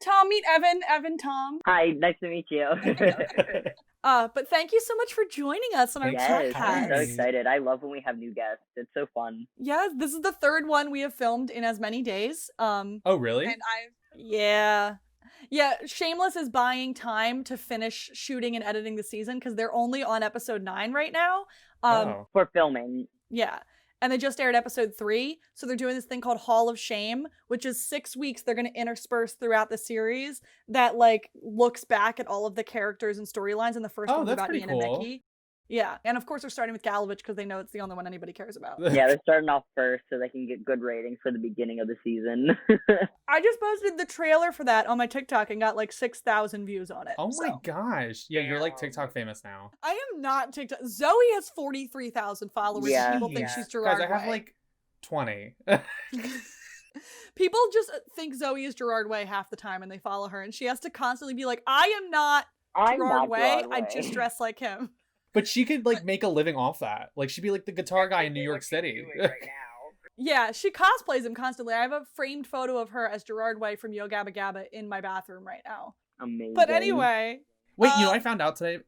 Tom, meet Evan. Evan, Tom. Hi, nice to meet you. But thank you so much for joining us on our Yes, podcast. I'm so excited. I love when we have new guests. It's so fun. Yeah, this is the third one we have filmed in as many days. Oh, really? And yeah. Yeah, Shameless is buying time to finish shooting and editing the season because they're only on episode 9 right now. For filming. Yeah. And they just aired episode 3. So they're doing this thing called Hall of Shame, which is 6 weeks they're going to intersperse throughout the series that like looks back at all of the characters and storylines. And the first one's about Ian and Mickey. Yeah. And of course they're starting with Galovich because they know it's the only one anybody cares about. Yeah, they're starting off first so they can get good ratings for the beginning of the season. I just posted the trailer for that on my TikTok and got like 6,000 views on it. Oh my gosh. Yeah, you're like TikTok famous now. I am not TikTok. Zoe has 43,000 followers and people think she's Gerard Guys, I have Way. like 20. People just think Zoe is Gerard Way half the time and they follow her and she has to constantly be like, I am not Gerard Way. I just dress like him. But she could like make a living off that. Like she'd be like the guitar guy in New York City. Yeah, she cosplays him constantly. I have a framed photo of her as Gerard Way from Yo Gabba Gabba in my bathroom right now. Amazing. But anyway. Wait, you know, I found out today,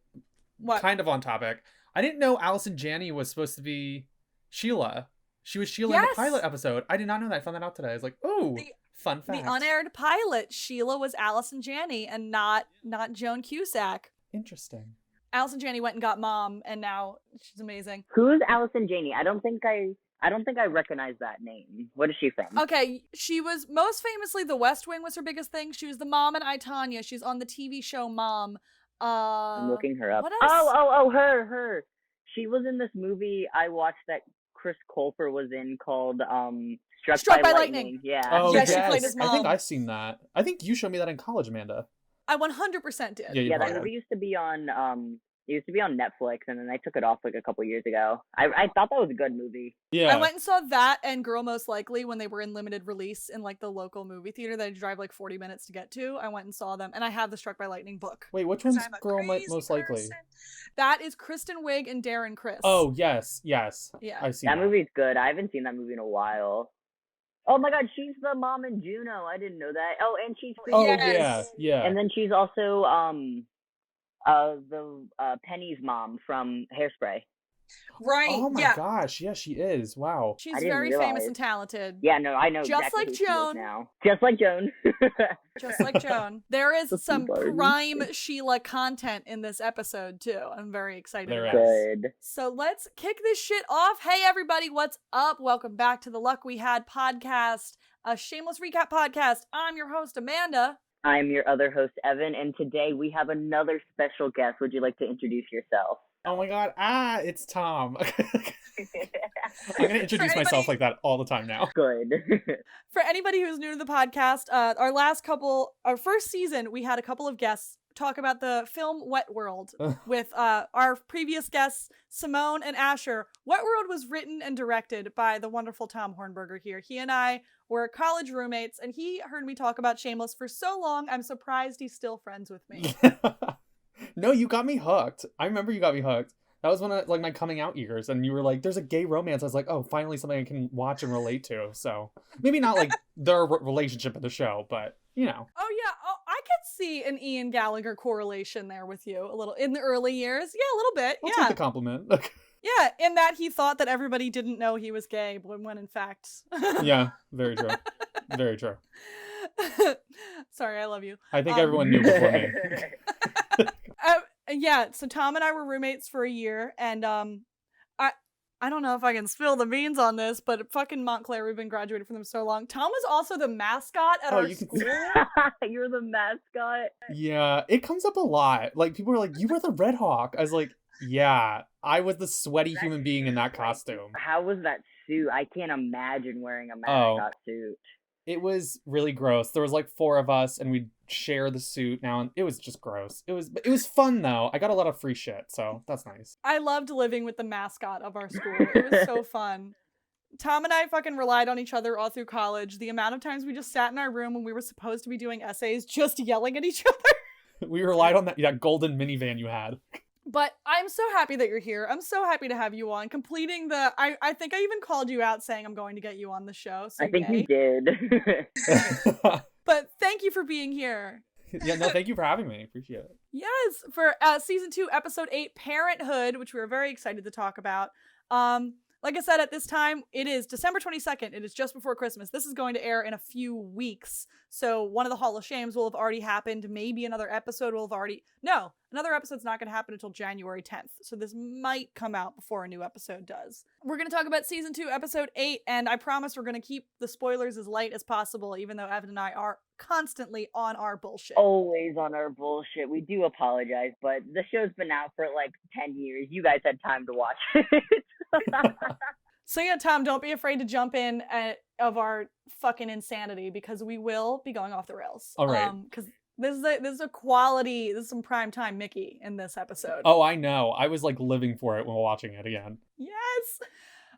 what? Kind of on topic. I didn't know Allison Janney was supposed to be Sheila. She was Sheila in the pilot episode. I did not know that. I found that out today. I was like, oh, fun fact. The unaired pilot, Sheila was Allison Janney and not Joan Cusack. Interesting. Allison Janney went and got Mom, and now she's amazing. Who's Allison Janney? I don't think I recognize that name. What is she from? Okay, she was most famously The West Wing was her biggest thing. She was the mom in I, Tonya. She's on the TV show Mom. I'm looking her up. What else? Oh, her. She was in this movie I watched that Chris Colfer was in called Struck by Lightning. Yeah. Oh, yes, she played his mom. I think I've seen that. I think you showed me that in college, Amanda. I 100% did. Yeah, that movie used to be on Netflix, and then I took it off like a couple years ago. I thought that was a good movie. Yeah. I went and saw that and Girl Most Likely when they were in limited release in like the local movie theater that I drive like 40 minutes to get to. I went and saw them, and I have the Struck by Lightning book. Wait, which one's Girl Most Likely? That is Kristen Wiig and Darren Criss. Oh, yes. Yeah. I've seen that movie's good. I haven't seen that movie in a while. Oh my God, she's the mom in Juno. I didn't know that. Oh, and she's yeah. And then she's also the Penny's mom from Hairspray. Right. Oh my gosh, yeah, she is. Wow. She's very famous and talented. Yeah, no, I know. Just exactly like who Joan. she is now. Just like Joan. Just like Joan. There is some prime Sheila content in this episode too. I'm very excited about it. Good. So let's kick this shit off. Hey everybody, what's up? Welcome back to the Luck We Had podcast, a shameless recap podcast. I'm your host, Amanda. I'm your other host, Evan, and today we have another special guest. Would you like to introduce yourself? Oh my God, it's Tom. I'm going to introduce myself like that all the time now. Good. For anybody who's new to the podcast, our first season, we had a couple of guests talk about the film Wet World with our previous guests, Simone and Asher. Wet World was written and directed by the wonderful Tom Hornberger here. He and I were college roommates, and he heard me talk about Shameless for so long, I'm surprised he's still friends with me. No, you got me hooked. I remember you got me hooked. That was one of like my coming out years, and you were like, there's a gay romance. I was like, oh, finally something I can watch and relate to. So maybe not like their relationship in the show, but you know. Oh yeah, I could see an Ian Gallagher correlation there with you a little in the early years. Yeah, a little bit. I'll take the compliment. Yeah, in that he thought that everybody didn't know he was gay, when in fact. Yeah, very true. Very true. Sorry, I love you. I think everyone knew before me. Yeah, so Tom and I were roommates for a year, and I don't know if I can spill the beans on this, but fucking Montclair, we've been graduated from them so long. Tom was also the mascot at our school. You're the mascot? Yeah, it comes up a lot. Like, people are like, you were the Red Hawk. I was like, yeah, I was the sweaty human being in that costume. How was that suit? I can't imagine wearing a mascot suit. It was really gross. There was like 4 of us, and we'd share the suit now, and it was just gross. It was fun though. I got a lot of free shit, so that's nice. I loved living with the mascot of our school. It was so fun. Tom and I fucking relied on each other all through college. The amount of times we just sat in our room when we were supposed to be doing essays, just yelling at each other. We relied on that golden minivan you had. But I'm so happy that you're here. I'm so happy to have you on. Completing the... I think I even called you out saying I'm going to get you on the show. So I think you did. But thank you for being here. Yeah, no, thank you for having me. Appreciate it. Yes, for season 2, episode 8, Parenthood, which we were very excited to talk about. Like I said, at this time, it is December 22nd. It is just before Christmas. This is going to air in a few weeks. So one of the Hall of Shames will have already happened. Maybe another episode will have already... No, another episode's not going to happen until January 10th. So this might come out before a new episode does. We're going to talk about season 2, episode 8. And I promise we're going to keep the spoilers as light as possible, even though Evan and I are constantly on our bullshit. Always on our bullshit. We do apologize, but the show's been out for like 10 years. You guys had time to watch it. So yeah, Tom, don't be afraid to jump in of our fucking insanity, because we will be going off the rails. All right. Because this is a quality, this is some prime time Mickey in this episode. Oh, I know. I was like living for it while watching it again. Yes.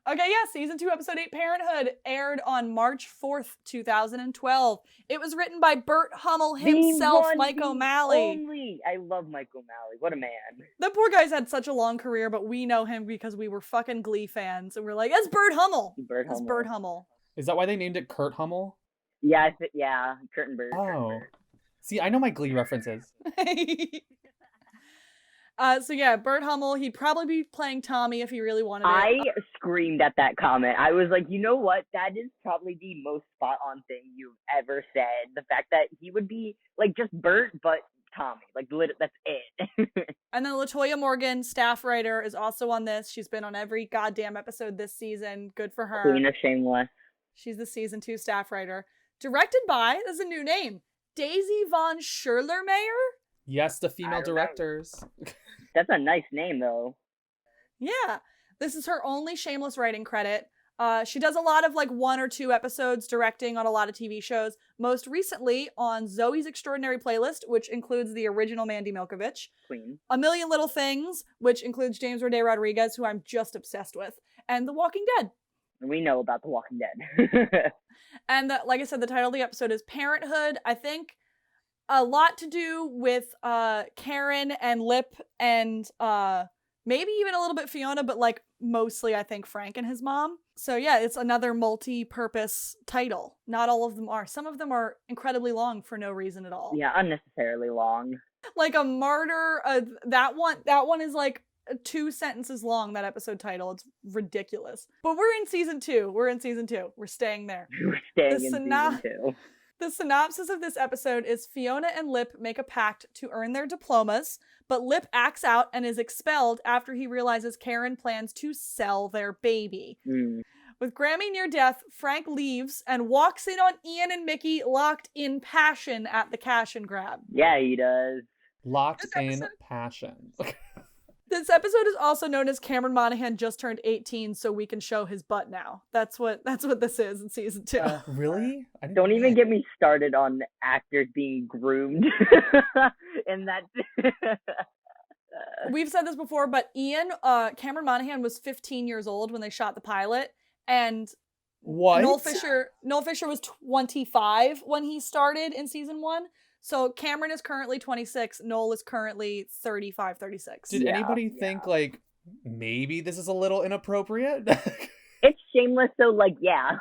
Okay, yeah, season 2, episode 8, Parenthood, aired on March 4th, 2012. It was written by Burt Hummel himself, Mike O'Malley. Only. I love Mike O'Malley. What a man. The poor guy's had such a long career, but we know him because we were fucking Glee fans, and we're like, it's Burt Hummel. It's Burt Hummel. Is that why they named it Kurt Hummel? Yeah, yeah, Kurt and Burt. Oh. See, I know my Glee references. So yeah, Burt Hummel, he'd probably be playing Tommy if he really wanted it. I screamed at that comment. I was like, you know what? That is probably the most spot on thing you've ever said. The fact that he would be like just Burt, but Tommy. Like, that's it. And then LaToya Morgan, staff writer, is also on this. She's been on every goddamn episode this season. Good for her. Queen of Shameless. She's the season 2 staff writer. Directed by, that's a new name, Daisy von Schurlermeyer? Yes, the female directors. That's a nice name, though. Yeah. This is her only Shameless writing credit. She does a lot of like 1 or 2 episodes directing on a lot of TV shows. Most recently on Zoe's Extraordinary Playlist, which includes the original Mandy Milkovich. Queen. A Million Little Things, which includes James Roday Rodriguez, who I'm just obsessed with. And The Walking Dead. We know about The Walking Dead. And like I said, the title of the episode is Parenthood. I think a lot to do with Karen and Lip and maybe even a little bit Fiona, but like mostly I think Frank and his mom. So yeah, it's another multi-purpose title. Not all of them are. Some of them are incredibly long for no reason at all. Yeah, unnecessarily long. Like a martyr, that one is like 2 sentences long, that episode title. It's ridiculous. But we're in season 2. We're staying there. We're staying in season 2. The synopsis of this episode is Fiona and Lip make a pact to earn their diplomas, but Lip acts out and is expelled after he realizes Karen plans to sell their baby. With Grammy near death, Frank leaves and walks in on Ian and Mickey locked in passion at the cash and grab. Yeah, he does. Locked in passion. This episode is also known as Cameron Monaghan just turned 18, so we can show his butt now. That's what this is in season 2. Really? Don't even get me started on actors being groomed. And that. We've said this before, but Cameron Monaghan was 15 years old when they shot the pilot, and what? Noel Fisher was 25 when he started in season 1. So Cameron is currently 26. Noel is currently 35, 36. Did anybody think, like, maybe this is a little inappropriate? It's Shameless, so, like, yeah.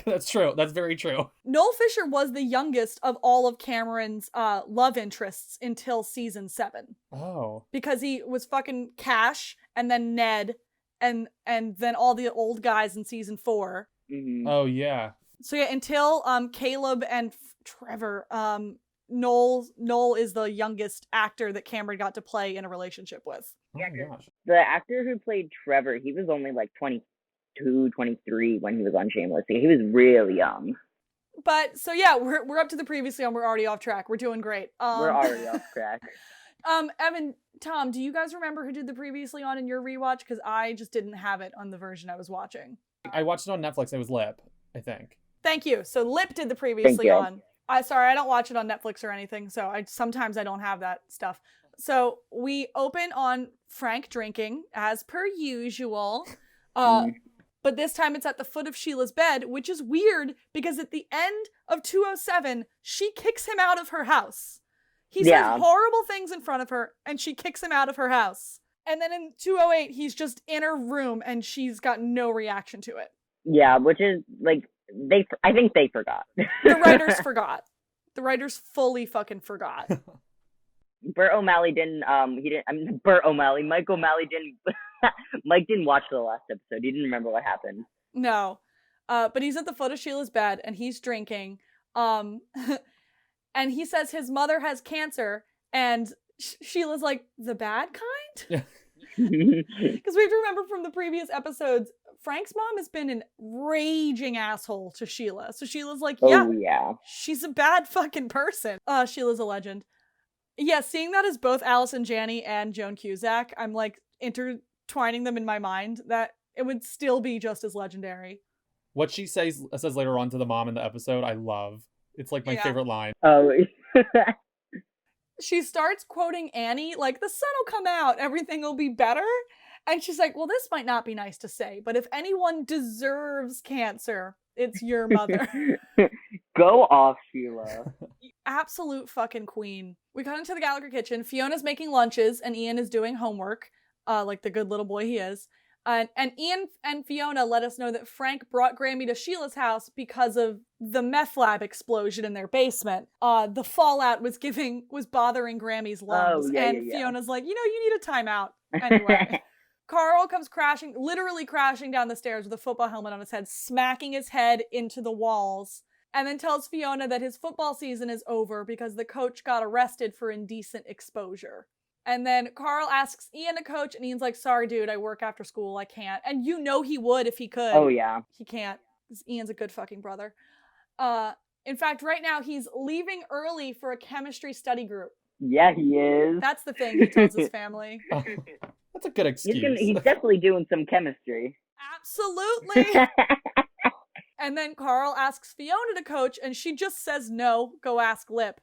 That's true. That's very true. Noel Fisher was the youngest of all of Cameron's love interests until season 7. Oh. Because he was fucking Cash, and then Ned, and then all the old guys in season 4. Mm-hmm. Oh, yeah. So yeah, until Caleb and Trevor, Noel is the youngest actor that Cameron got to play in a relationship with. Oh my gosh. The actor who played Trevor, he was only like 22, 23 when he was on Shameless. He was really young. But so yeah, we're up to the previously on. We're already off track. We're doing great. We're already off track. Evan, Tom, do you guys remember who did the previously on in your rewatch? Because I just didn't have it on the version I was watching. I watched it on Netflix. It was Lip, I think. Thank you. So Lip did the previously on. Sorry, I don't watch it on Netflix or anything, so sometimes I don't have that stuff. So we open on Frank drinking, as per usual. But this time it's at the foot of Sheila's bed, which is weird because at the end of 207, she kicks him out of her house. He says horrible things in front of her, and she kicks him out of her house. And then in 208, he's just in her room, and she's got no reaction to it. Yeah, which is, like, I think they forgot. The writers forgot. The writers fully fucking forgot. Burt O'Malley didn't. Burt O'Malley. Mike O'Malley didn't. Mike didn't watch the last episode. He didn't remember what happened. No, but he's at the foot of Sheila's bed and he's drinking. And he says his mother has cancer, and Sheila's like, the bad kind? Yeah. Because we have to remember from the previous episodes, Frank's mom has been an raging asshole to Sheila. So Sheila's like, yeah, she's a bad fucking person. Sheila's a legend. Yeah, seeing that as both Allison Janney and Joan Cusack, I'm like intertwining them in my mind, that it would still be just as legendary. What she says later on to the mom in the episode, I love. It's like my favorite line. Oh. She starts quoting Annie, like, the sun will come out, everything will be better. And she's like, well, this might not be nice to say, but if anyone deserves cancer, it's your mother. Go off, Sheila. Absolute fucking queen. We got into the Gallagher kitchen. Fiona's making lunches and Ian is doing homework, like the good little boy he is. And Ian and Fiona let us know that Frank brought Grammy to Sheila's house because of the meth lab explosion in their basement. The fallout was bothering Grammy's lungs. Fiona's like, you need a timeout. Anyway. Carl comes literally crashing down the stairs with a football helmet on his head, smacking his head into the walls, and then tells Fiona that his football season is over because the coach got arrested for indecent exposure. And then Carl asks Ian to coach, and Ian's like, sorry, dude, I work after school, I can't. And he would if he could. Oh, yeah. He can't, because Ian's a good fucking brother. In fact, right now, he's leaving early for a chemistry study group. Yeah, he is. That's the thing he tells his family. That's a good excuse. He's definitely doing some chemistry. Absolutely. And then Carl asks Fiona to coach, and she just says no, go ask Lip.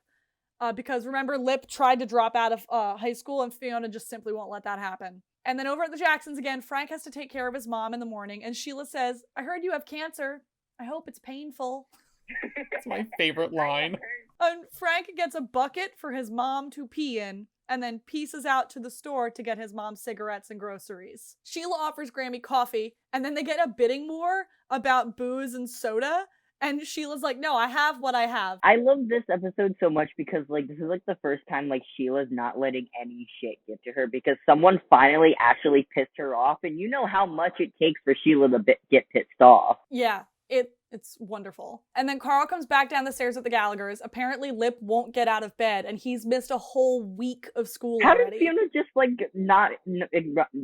Because remember, Lip tried to drop out of high school, and Fiona just simply won't let that happen. And then over at the Jacksons again, Frank has to take care of his mom in the morning, and Sheila says, I heard you have cancer. I hope it's painful. That's my favorite line. And Frank gets a bucket for his mom to pee in, and then pieces out to the store to get his mom cigarettes and groceries. Sheila offers Grammy coffee, and then they get a bidding war about booze and soda. And Sheila's like, no, I have what I have. I love this episode so much because, like, this is, like, the first time, like, Sheila's not letting any shit get to her because someone finally actually pissed her off. And you know how much it takes for Sheila to get pissed off. Yeah, it's wonderful. And then Carl comes back down the stairs at the Gallaghers. Apparently, Lip won't get out of bed, and he's missed a whole week of school How already. did Fiona just, like, not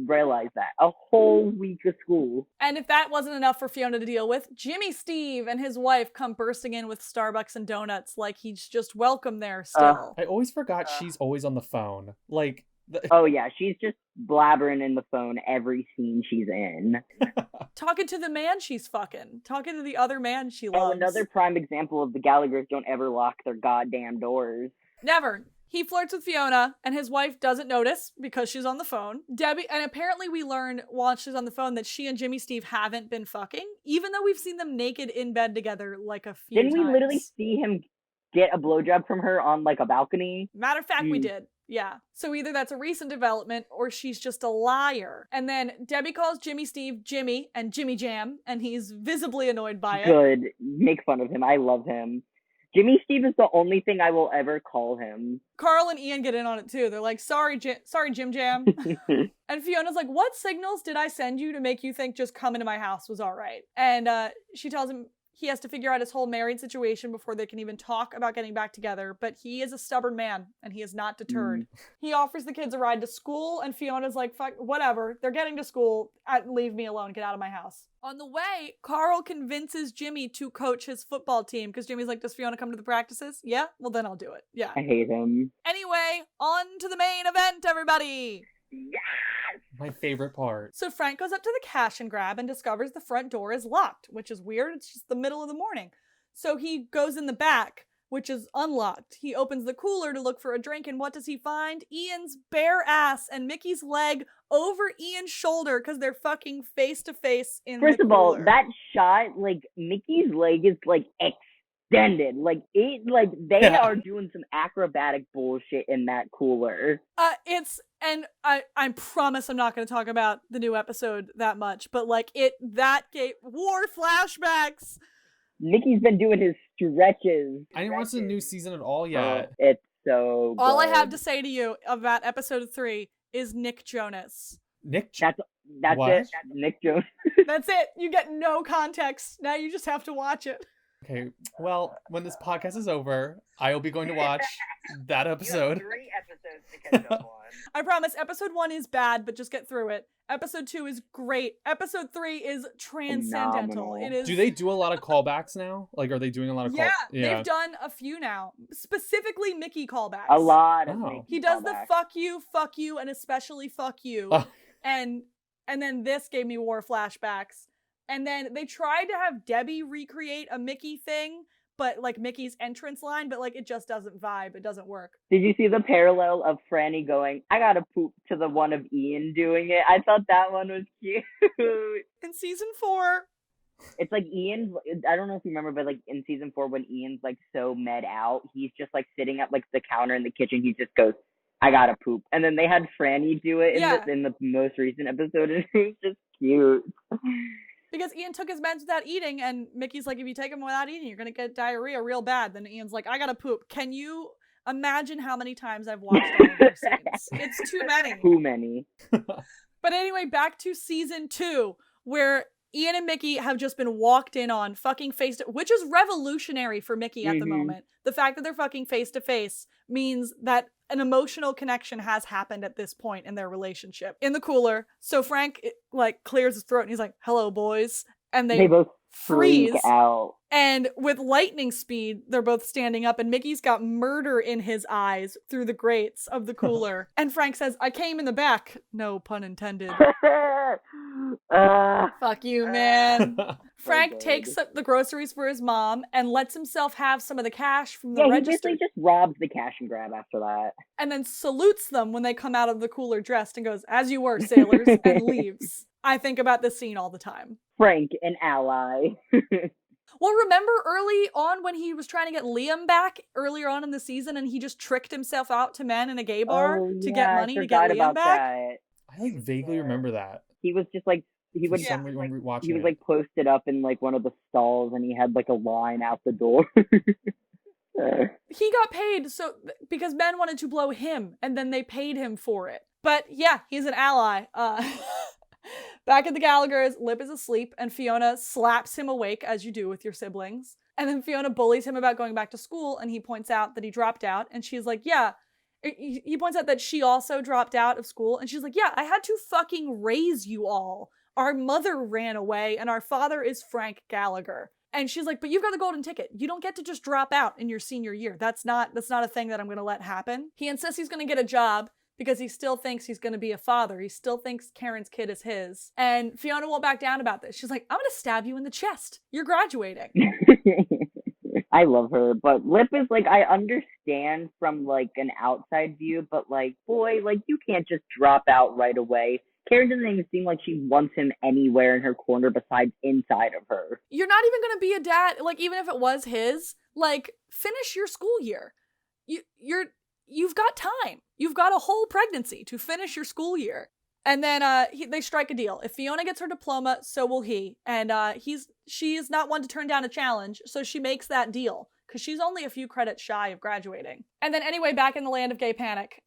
realize that? A whole week of school. And if that wasn't enough for Fiona to deal with, Jimmy Steve and his wife come bursting in with Starbucks and donuts like he's just welcome there still. I always forgot she's always on the phone. Like... Oh, yeah, she's just blabbering in the phone every scene she's in. Talking to the man she's fucking. Talking to the other man she loves. Oh, another prime example of the Gallaghers don't ever lock their goddamn doors. Never. He flirts with Fiona, and his wife doesn't notice because she's on the phone. Debbie, and apparently we learn while she's on the phone that she and Jimmy Steve haven't been fucking, even though we've seen them naked in bed together like a few times. Didn't we literally see him get a blowjob from her on, like, a balcony? Matter of fact, we did. Yeah. So either that's a recent development or she's just a liar. And then Debbie calls Jimmy Steve Jimmy and Jimmy Jam, and he's visibly annoyed by it. Good. Make fun of him. I love him. Jimmy Steve is the only thing I will ever call him. Carl and Ian get in on it too. They're like, sorry, Jim Jam. And Fiona's like, what signals did I send you to make you think just coming to my house was all right? And she tells him he has to figure out his whole married situation before they can even talk about getting back together. But he is a stubborn man, and he is not deterred. He offers the kids a ride to school, and Fiona's like, fuck, whatever. They're getting to school. Leave me alone. Get out of my house. On the way, Carl convinces Jimmy to coach his football team, because Jimmy's like, does Fiona come to the practices? Yeah? Well, then I'll do it. Yeah. I hate him. Anyway, on to the main event, everybody! Yes! My favorite part. So Frank goes up to the cash and grab and discovers the front door is locked, which is weird. It's just the middle of the morning. So he goes in the back, which is unlocked. He opens the cooler to look for a drink, and what does he find? Ian's bare ass and Mickey's leg over Ian's shoulder because they're fucking face to face in the cooler. First of all, that shot, like, Mickey's leg is, like, extended. Like, they are doing some acrobatic bullshit in that cooler. I promise I'm not going to talk about the new episode that much, but, like, that gave war flashbacks. Mickey's been doing his stretches. I didn't watch the new season at all yet. It's so good. All I have to say to you about episode 3 is Nick Jonas. Nick. That's What? it. Nick Jonas. That's it. You get no context. Now you just have to watch it. Okay, well, when this podcast is over, I will be going to watch that episode. 3 episodes to catch up on. I promise, episode 1 is bad, but just get through it. Episode 2 is great. Episode 3 is transcendental. Phenomenal. It is. Do they do a lot of callbacks now? Like, are they doing a lot of Yeah, callbacks? they've done a few now. Specifically Mickey callbacks. A lot of Oh. Mickey He does callbacks. the fuck you, and especially fuck you. Oh. And then this gave me war flashbacks. And then they tried to have Debbie recreate a Mickey thing, but like Mickey's entrance line, but like it just doesn't vibe. It doesn't work. Did you see the parallel of Franny going, I gotta poop, to the one of Ian doing it? I thought that one was cute. In season 4, It's like Ian's, I don't know if you remember, but like in season 4 when Ian's like so med out, he's just like sitting at like the counter in the kitchen, he just goes, I gotta poop. And then they had Franny do it in the most recent episode, and it was just cute. because Ian took his meds without eating, and Mickey's like, if you take them without eating, you're gonna get diarrhea real bad. Then Ian's like, I gotta poop. Can you imagine how many times I've watched all of their scenes? It's too many. Too many. But anyway, back to season 2, where Ian and Mickey have just been walked in on fucking face to, which is revolutionary for Mickey at the moment. The fact that they're fucking face to face means that an emotional connection has happened at this point in their relationship. In the cooler, so Frank like clears his throat and he's like, "Hello, boys," and they both freeze. freak out. And with lightning speed, they're both standing up, and Mickey's got murder in his eyes through the grates of the cooler. And Frank says, I came in the back. No pun intended. Fuck you, man. Frank good. takes up the groceries for his mom and lets himself have some of the cash from the Yeah, he register. basically just robs the cash and grab after that. And then salutes them when they come out of the cooler dressed and goes, as you were, sailors, and leaves. I think about this scene all the time. Frank, an ally. Well, remember early on when he was trying to get Liam back earlier on in the season, and he just tricked himself out to men in a gay bar to get money to get Liam back? That. I like vaguely remember that. He was just like, he would For some reason, when we were watching he was it. like posted up in like one of the stalls, and he had like a line out the door. He got paid because men wanted to blow him, and then they paid him for it. But yeah, he's an ally. Back at the Gallaghers, Lip is asleep, and Fiona slaps him awake, as you do with your siblings. And then Fiona bullies him about going back to school, and he points out that he dropped out, and she's like, yeah. He points out that she also dropped out of school, and she's like, yeah, I had to fucking raise you all. Our mother ran away, and our father is Frank Gallagher. And she's like, but you've got the golden ticket. You don't get to just drop out in your senior year. That's not a thing that I'm going to let happen. He insists he's going to get a job because he still thinks he's going to be a father. He still thinks Karen's kid is his. And Fiona won't back down about this. She's like, I'm going to stab you in the chest. You're graduating. I love her, but Lip is like, I understand from like an outside view, but like, boy, like you can't just drop out right away. Karen doesn't even seem like she wants him anywhere in her corner besides inside of her. You're not even going to be a dad. Like, even if it was his, like, finish your school year. You've got time. You've got a whole pregnancy to finish your school year. And then they strike a deal. If Fiona gets her diploma, so will he. And she is not one to turn down a challenge, so she makes that deal. Because she's only a few credits shy of graduating. And then anyway, back in the land of gay panic.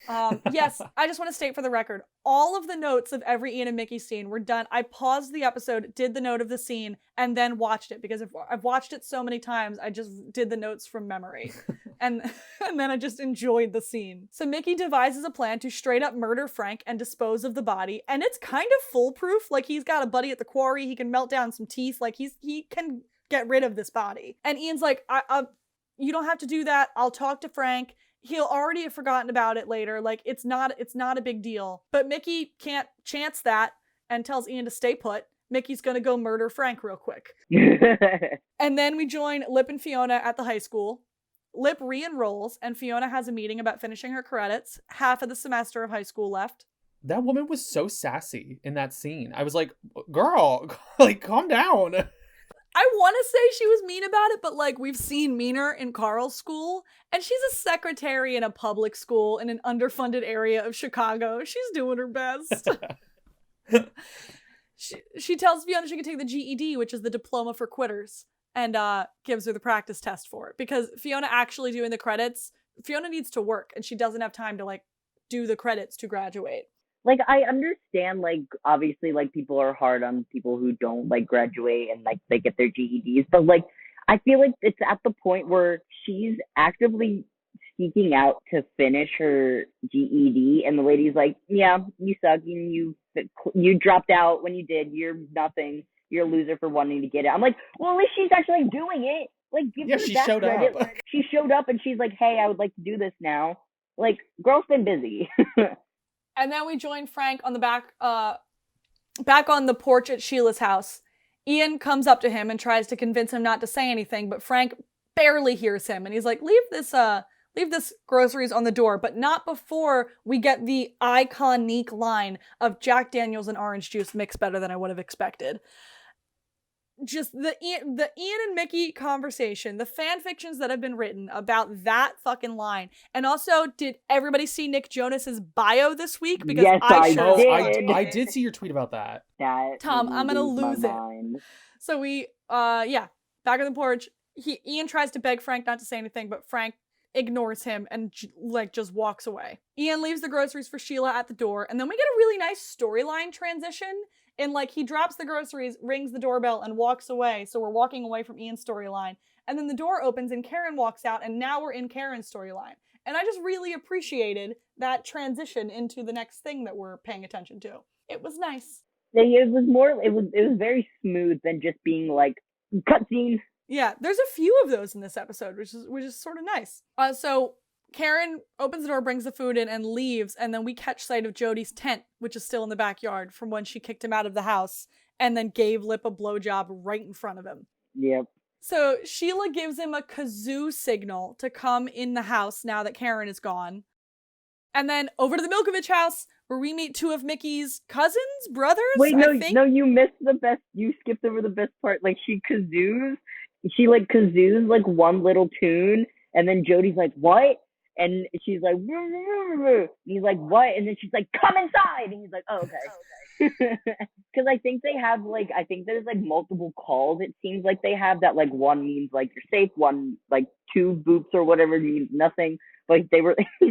Yes, I just want to state for the record, all of the notes of every Ian and Mickey scene were done. I paused the episode, did the note of the scene, and then watched it. Because I've watched it so many times, I just did the notes from memory. and then I just enjoyed the scene. So Mickey devises a plan to straight up murder Frank and dispose of the body. And it's kind of foolproof. Like, he's got a buddy at the quarry. He can melt down some teeth. Like, he can get rid of this body. And Ian's like, you don't have to do that. I'll talk to Frank. He'll already have forgotten about it later. Like, it's not a big deal. But Mickey can't chance that and tells Ian to stay put. Mickey's gonna go murder Frank real quick. And then we join Lip and Fiona at the high school. Lip re-enrolls, and Fiona has a meeting about finishing her credits. Half of the semester of high school left. That woman was so sassy in that scene. I was like, girl, like, calm down. I want to say she was mean about it, but like, we've seen meaner in Carl's school, and she's a secretary in a public school in an underfunded area of Chicago. She's doing her best. She tells Fiona she can take the GED, which is the diploma for quitters. and gives her the practice test for it. Because Fiona actually doing the credits, Fiona needs to work, and she doesn't have time to, like, do the credits to graduate. Like, I understand, like, obviously, like, people are hard on people who don't, like, graduate and, like, they get their GEDs. But, like, I feel like it's at the point where she's actively seeking out to finish her GED, and the lady's like, yeah, you suck, you dropped out when you did, you're nothing, you're a loser for wanting to get it. I'm like, well, at least she's actually doing it. Like, give her she that showed credit. up. Like, she showed up and she's like, hey, I would like to do this now. Like, girl's been busy. And then we join Frank on the back on the porch at Sheila's house. Ian comes up to him and tries to convince him not to say anything, but Frank barely hears him, and he's like, leave this groceries on the door, but not before we get the iconic line of Jack Daniels and orange juice mix better than I would have expected. Just the Ian and Mickey conversation, the fan fictions that have been written about that fucking line. And also, did everybody see Nick Jonas's bio this week? Because yes, I sure did. I did see your tweet about that. Tom, I'm gonna lose it. So we, back on the porch, Ian tries to beg Frank not to say anything, but Frank ignores him and just walks away. Ian leaves the groceries for Sheila at the door, and then we get a really nice storyline transition. And, like, he drops the groceries, rings the doorbell, and walks away. So we're walking away from Ian's storyline. And then the door opens and Karen walks out, and now we're in Karen's storyline. And I just really appreciated that transition into the next thing that we're paying attention to. It was nice. It was very smooth than just being like, cutscene. Yeah, there's a few of those in this episode, which is sort of nice. So Karen opens the door, brings the food in, and leaves, and then we catch sight of Jody's tent, which is still in the backyard from when she kicked him out of the house and then gave Lip a blowjob right in front of him. Yep. So Sheila gives him a kazoo signal to come in the house now that Karen is gone. And then over to the Milkovich house, where we meet two of Mickey's cousins, brothers. Wait, no, you missed the best. You skipped over the best part. Like, she kazoos like one little tune, and then Jody's like, what? And she's like, and he's like, what? And then she's like, come inside. And he's like, oh, okay. Because I think there's like multiple calls. It seems like they have that, like, one means like you're safe, one like two boops or whatever means nothing. But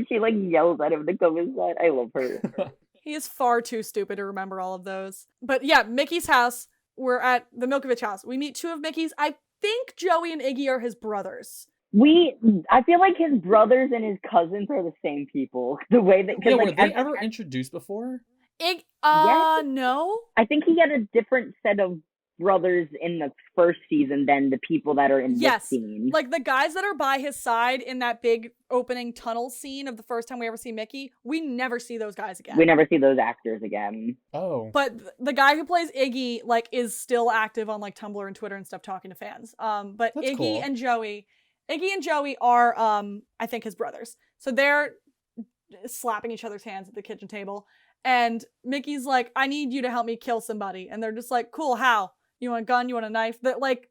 she like yells at him to come inside. I love her. He is far too stupid to remember all of those. But yeah, Mickey's house. We're at the Milkovich house. We meet two of Mickey's. I think Joey and Iggy are his brothers. I feel like his brothers and his cousins are the same people. The way that were they ever introduced before? Yes. No. I think he had a different set of brothers in the first season than the people that are in this scene. Like the guys that are by his side in that big opening tunnel scene of the first time we ever see Mickey, we never see those guys again. We never see those actors again. Oh. But the guy who plays Iggy, like, is still active on, like, Tumblr and Twitter and stuff talking to fans. But That's Iggy cool. and Joey are, I think, his brothers. So they're slapping each other's hands at the kitchen table. And Mickey's like, I need you to help me kill somebody. And they're just like, cool, how? You want a gun? You want a knife? That, like,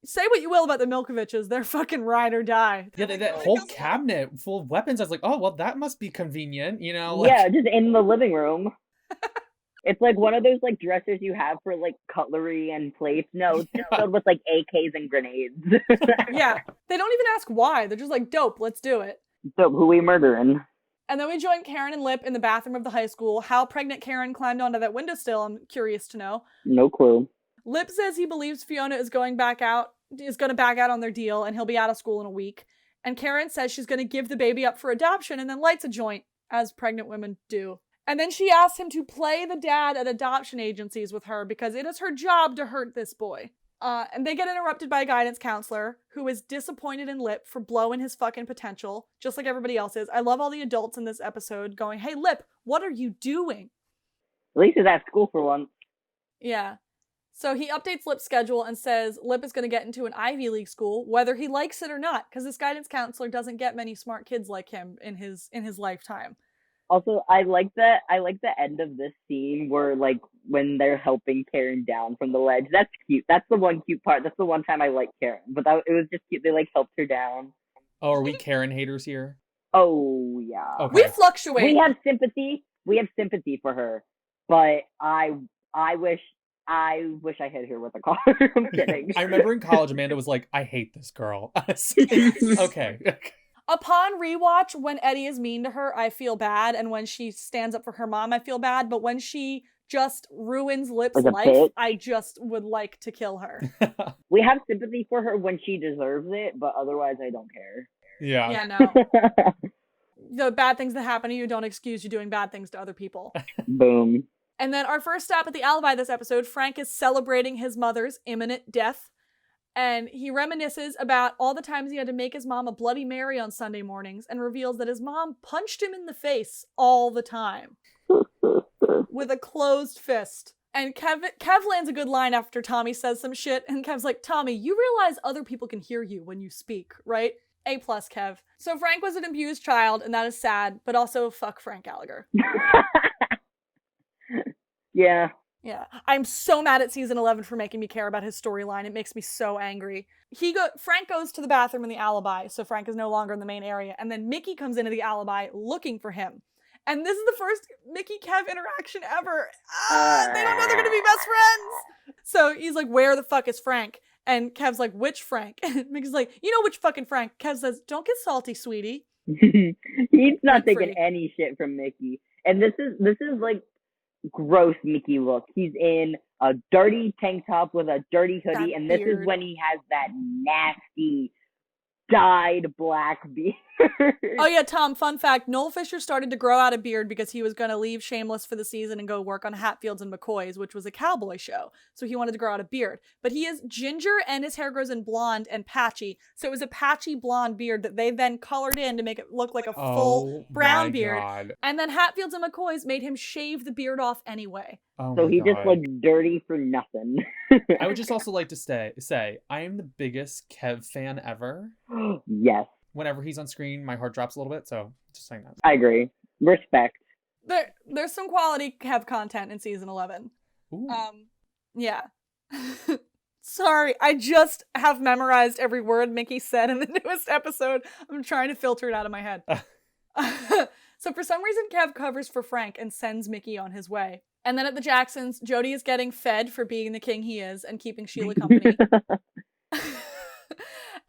say what you will about the Milkoviches. They're fucking ride or die. Yeah, that whole cabinet full of weapons. I was like, oh, well, that must be convenient, you know? Like... Yeah, just in the living room. It's like one of those, like, dressers you have for, like, cutlery and plates. No, it's filled with, like, AKs and grenades. Yeah. They don't even ask why. They're just like, dope, let's do it. So, who we murdering? And then we join Karen and Lip in the bathroom of the high school. How pregnant Karen climbed onto that windowsill, I'm curious to know. No clue. Lip says he believes Fiona is going to back out on their deal, and he'll be out of school in a week. And Karen says she's going to give the baby up for adoption and then lights a joint, as pregnant women do. And then she asks him to play the dad at adoption agencies with her because it is her job to hurt this boy. And they get interrupted by a guidance counselor who is disappointed in Lip for blowing his fucking potential, just like everybody else is. I love all the adults in this episode going, hey, Lip, what are you doing? At least he's at school for once. Yeah. So he updates Lip's schedule and says Lip is going to get into an Ivy League school, whether he likes it or not, because this guidance counselor doesn't get many smart kids like him in his lifetime. Also, I like the end of this scene where, like, when they're helping Karen down from the ledge. That's cute. That's the one cute part. That's the one time I liked Karen. But it was just cute. They, like, helped her down. Oh, are we Karen haters here? Oh, yeah. Okay. We fluctuate. We have sympathy. We have sympathy for her. But I wish I wish I hit her with a car. I'm kidding. I remember in college, Amanda was like, I hate this girl. Okay. Upon rewatch, when Eddie is mean to her, I feel bad. And when she stands up for her mom, I feel bad. But when she just ruins Lip's life, bitch. I just would like to kill her. We have sympathy for her when she deserves it, but otherwise I don't care. Yeah. Yeah, no. The bad things that happen to you don't excuse you doing bad things to other people. Boom. And then our first stop at the alibi this episode, Frank is celebrating his mother's imminent death. And he reminisces about all the times he had to make his mom a Bloody Mary on Sunday mornings and reveals that his mom punched him in the face all the time with a closed fist. And Kev lands a good line after Tommy says some shit. And Kev's like, Tommy, you realize other people can hear you when you speak, right? A+, Kev. So Frank was an abused child, and that is sad, but also fuck Frank Gallagher. Yeah. Yeah. I'm so mad at season 11 for making me care about his storyline. It makes me so angry. Frank goes to the bathroom in the alibi, so Frank is no longer in the main area, and then Mickey comes into the alibi looking for him. And this is the first Mickey-Kev interaction ever. They don't know they're gonna be best friends! So he's like, where the fuck is Frank? And Kev's like, which Frank? And Mickey's like, you know which fucking Frank. Kev says, don't get salty, sweetie. He's not taking Free. any shit from Mickey. And this is like gross Mickey look. He's in a dirty tank top with a dirty hoodie, and this is when he has that nasty dyed black beard. Oh yeah, Tom, fun fact, Noel Fisher started to grow out a beard because he was going to leave Shameless for the season and go work on Hatfields and McCoy's, which was a cowboy show. So he wanted to grow out a beard. But he is ginger and his hair grows in blonde and patchy. So it was a patchy blonde beard that they then colored in to make it look like a full brown beard. God. And then Hatfields and McCoy's made him shave the beard off anyway. Oh So my he God. just looked dirty for nothing. I would just also like to say, I am the biggest Kev fan ever. Yes, Whenever he's on screen, my heart drops a little bit, so just saying that. I agree. Respect. There's some quality Kev content in season 11. Ooh. Yeah. Sorry, I just have memorized every word Mickey said in the newest episode. I'm trying to filter it out of my head. So for some reason, Kev covers for Frank and sends Mickey on his way. And then at the Jacksons, Jody is getting fed for being the king he is and keeping Sheila company.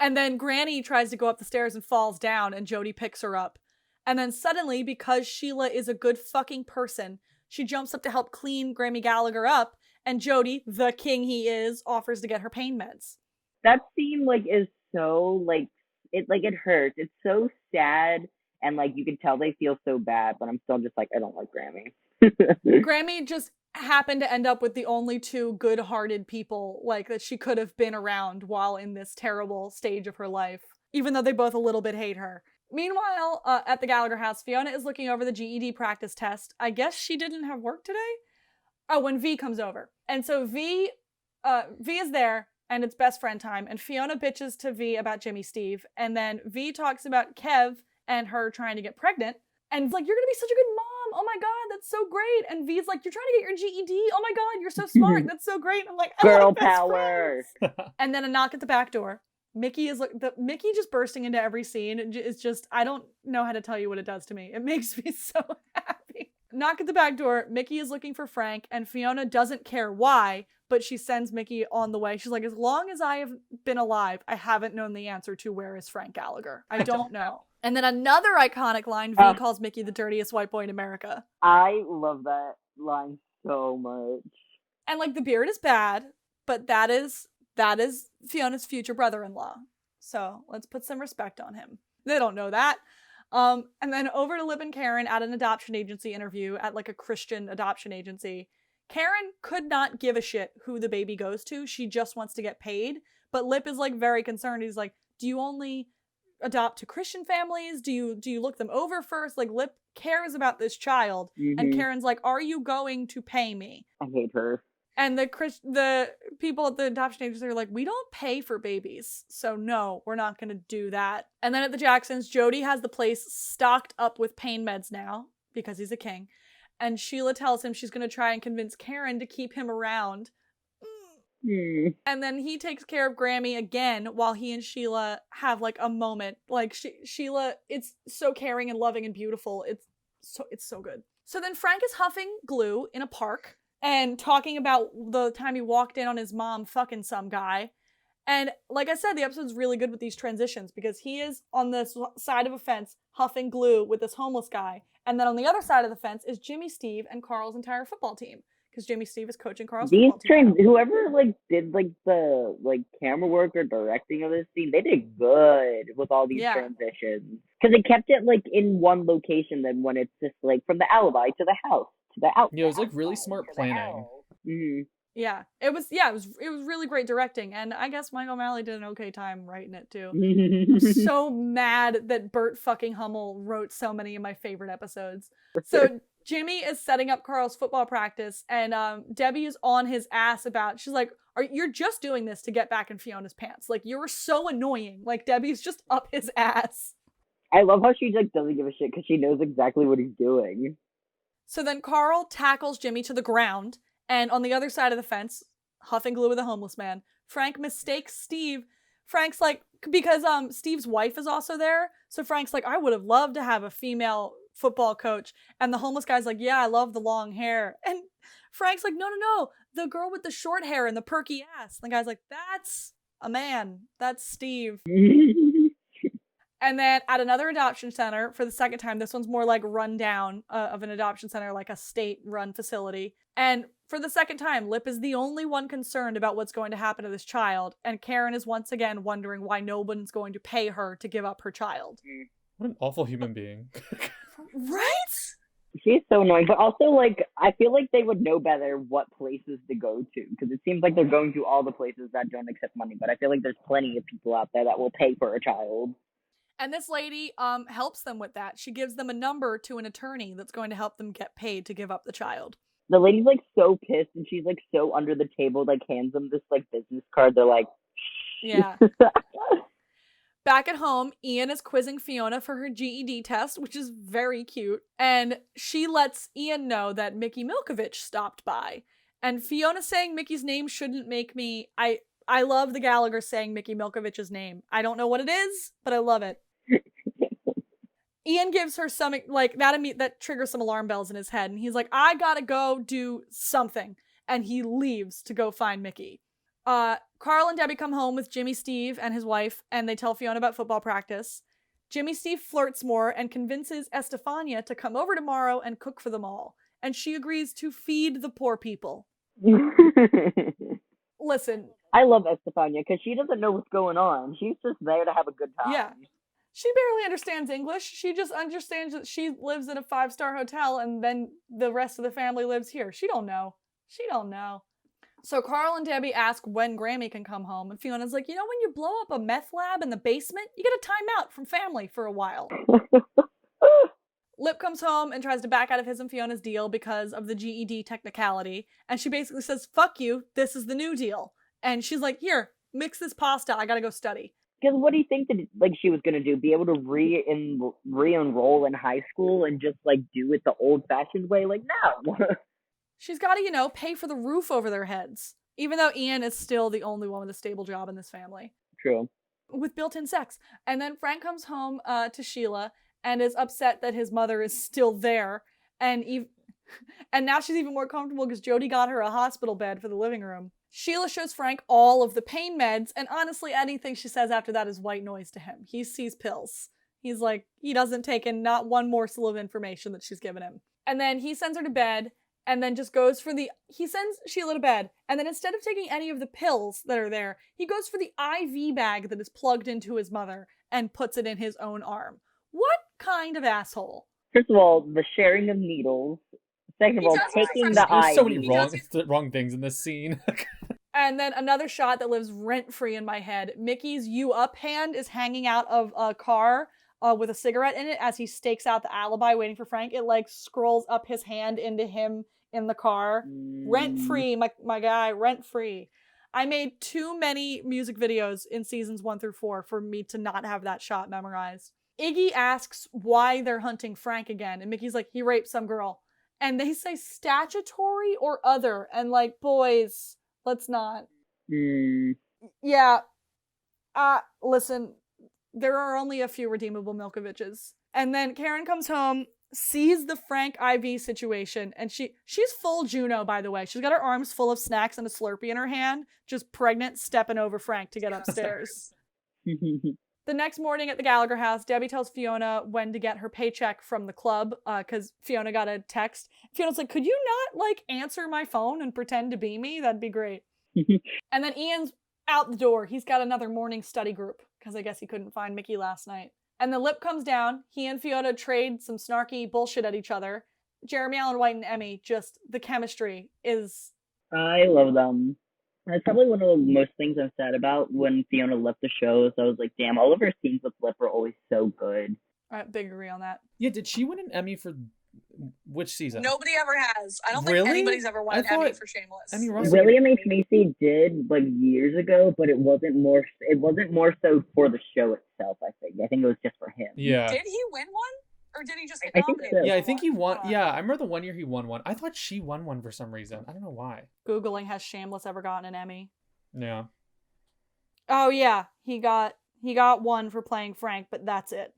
And then Granny tries to go up the stairs and falls down, and Jody picks her up. And then suddenly, because Sheila is a good fucking person, she jumps up to help clean Grammy Gallagher up, and Jody, the king he is, offers to get her pain meds. That scene is so it hurts. It's so sad, and you can tell they feel so bad, but I'm still just I don't like Grammy. Grammy just happened to end up with the only two good-hearted people that she could have been around while in this terrible stage of her life, even though they both a little bit hate her. Meanwhile, at the Gallagher house, Fiona is looking over the GED practice test. I guess she didn't have work today? Oh, when V comes over. And so V is there, and it's best friend time, and Fiona bitches to V about Jimmy Steve, and then V talks about Kev and her trying to get pregnant, and you're gonna be such a good mom. Oh my God, that's so great. And V's like, you're trying to get your GED? Oh my God, you're so smart. That's so great. I'm like, girl power. And then a knock at the back door. Mickey is Mickey just bursting into every scene is just, I don't know how to tell you what it does to me. It makes me so happy. Knock at the back door. Mickey is looking for Frank, and Fiona doesn't care why, but she sends Mickey on the way. She's like, as long as I have been alive, I haven't known the answer to where is Frank Gallagher. I don't know. And then another iconic line, V calls Mickey the dirtiest white boy in America. I love that line so much. And the beard is bad, but that is Fiona's future brother-in-law. So let's put some respect on him. They don't know that. And then over to Lip and Karen at an adoption agency interview at a Christian adoption agency. Karen could not give a shit who the baby goes to. She just wants to get paid. But Lip is very concerned. He's like, do you only adopt to Christian families? Do you look them over first? Lip cares about this child. Mm-hmm. And Karen's like, are you going to pay me? I hate her. And the people at the adoption agency are like, we don't pay for babies. So no, we're not going to do that. And then at the Jacksons, Jody has the place stocked up with pain meds now because he's a king. And Sheila tells him she's going to try and convince Karen to keep him around. And then he takes care of Grammy again while he and Sheila have a moment. Sheila, it's so caring and loving and beautiful. It's so good. So then Frank is huffing glue in a park. and talking about the time he walked in on his mom fucking some guy. And like I said, the episode's really good with these transitions because he is on this side of a fence huffing glue with this homeless guy. And then on the other side of the fence is Jimmy Steve and Carl's entire football team. Because Jimmy Steve is coaching Carl's These football team. whoever like did like the like camera work or directing of this scene, they did good with all these transitions. Because they kept it like in one location. Then when it's just like from the alibi to the house to the out. Yeah, it was like really smart planning. Mm-hmm. Yeah, it was really great directing, and I guess Mike O'Malley did an okay time writing it too. I'm so mad that Bert fucking Hummel wrote so many of my favorite episodes. So Jimmy is setting up Carl's football practice, and Debbie is on his ass she's like, you're just doing this to get back in Fiona's pants. Like, you're so annoying. Like, Debbie's just up his ass. I love how she like doesn't give a shit because she knows exactly what he's doing. So then Carl tackles Jimmy to the ground. And on the other side of the fence, huffing glue with a homeless man, Frank mistakes Steve. Frank's like, because Steve's wife is also there. So Frank's like, I would have loved to have a female football coach. And the homeless guy's like, yeah, I love the long hair. And Frank's like, no, the girl with the short hair and the perky ass. And the guy's like, that's a man. That's Steve. And then at another adoption center, for the second time, this one's more like rundown of an adoption center, like a state-run facility. And for the second time, Lip is the only one concerned about what's going to happen to this child. And Karen is once again wondering why no one's going to pay her to give up her child. What an awful human being. Right? She's so annoying. But also, like, I feel like they would know better what places to go to. Because it seems like they're going to all the places that don't accept money. But I feel like there's plenty of people out there that will pay for a child. And this lady helps them with that. She gives them a number to an attorney that's going to help them get paid to give up the child. The lady's like so pissed and she's like so under the table, like hands them this like business card. They're like, yeah. Back at home, Ian is quizzing Fiona for her GED test, which is very cute. And she lets Ian know that Mickey Milkovich stopped by. And Fiona saying Mickey's name shouldn't make me... I love the Gallagher saying Mickey Milkovich's name. I don't know what it is, but I love it. Ian gives her some, like, that triggers some alarm bells in his head. And he's like, I gotta go do something. And he leaves to go find Mickey. Carl and Debbie come home with Jimmy Steve and his wife, and they tell Fiona about football practice. Jimmy Steve flirts more and convinces Estefania to come over tomorrow and cook for them all. And she agrees to feed the poor people. Listen. I love Estefania because she doesn't know what's going on. She's just there to have a good time. Yeah. She barely understands English. She just understands that she lives in a 5-star hotel and then the rest of the family lives here. She don't know. So Carl and Debbie ask when Grammy can come home, and Fiona's like, when you blow up a meth lab in the basement, you get a timeout from family for a while. Lip comes home and tries to back out of his and Fiona's deal because of the GED technicality, and she basically says, fuck you, this is the new deal. And she's like, here, mix this pasta, I gotta go study. Because what do you think that like she was gonna do? Be able to re-enroll in high school and just like do it the old-fashioned way? Like, no. She's gotta, pay for the roof over their heads. Even though Ian is still the only one with a stable job in this family. True. With built-in sex. And then Frank comes home to Sheila and is upset that his mother is still there. And now she's even more comfortable because Jody got her a hospital bed for the living room. Sheila shows Frank all of the pain meds, and honestly, anything she says after that is white noise to him. He sees pills. He's like, he doesn't take in not one morsel of information that she's given him. And then he sends her to bed, and then just goes for he sends Sheila to bed, and then instead of taking any of the pills that are there, he goes for the IV bag that is plugged into his mother and puts it in his own arm. What kind of asshole? First of all, the sharing of needles. Second of all, taking the There's IV. so many wrong things in this scene. And then another shot that lives rent-free in my head. Mickey's You Up hand is hanging out of a car with a cigarette in it as he stakes out the alibi waiting for Frank. It like scrolls up his hand into him in the car. Rent-free, my guy, rent-free. I made too many music videos in seasons 1 through 4 for me to not have that shot memorized. Iggy asks why they're hunting Frank again. And Mickey's like, he raped some girl. And they say statutory or other. And like, boys, let's not. Yeah. Listen, there are only a few redeemable Milkoviches. And then Karen comes home sees the Frank IV situation, and she's full Juno, by the way. She's got her arms full of snacks and a Slurpee in her hand, just pregnant, stepping over Frank to get upstairs. The next morning at the Gallagher house, Debbie tells Fiona when to get her paycheck from the club, because Fiona got a text. Fiona's like, could you not, like, answer my phone and pretend to be me? That'd be great. And then Ian's out the door. He's got another morning study group, because I guess he couldn't find Mickey last night. And the lip comes down. He and Fiona trade some snarky bullshit at each other. Jeremy Allen White and Emmy, just the chemistry is... I love them. That's probably one of the most things I'm sad about when Fiona left the show. Is I was like, damn, all of her scenes with Lip are always so good. Big agree on that. Yeah, did she win an Emmy for which season? Nobody ever has. I don't Really? think anybody's ever won an Emmy for Shameless. Emmy Russell. William H. Macy did like years ago, but it wasn't more so for the show itself. I think it was just for him. Yeah. Did he win one? Or did he just get I think nominated? so. Yeah, I think he won. Yeah, I remember the one year he won one. I thought she won one for some reason. I don't know why. Googling, has Shameless ever gotten an Emmy? Yeah. Oh yeah, he got one for playing Frank, but that's it.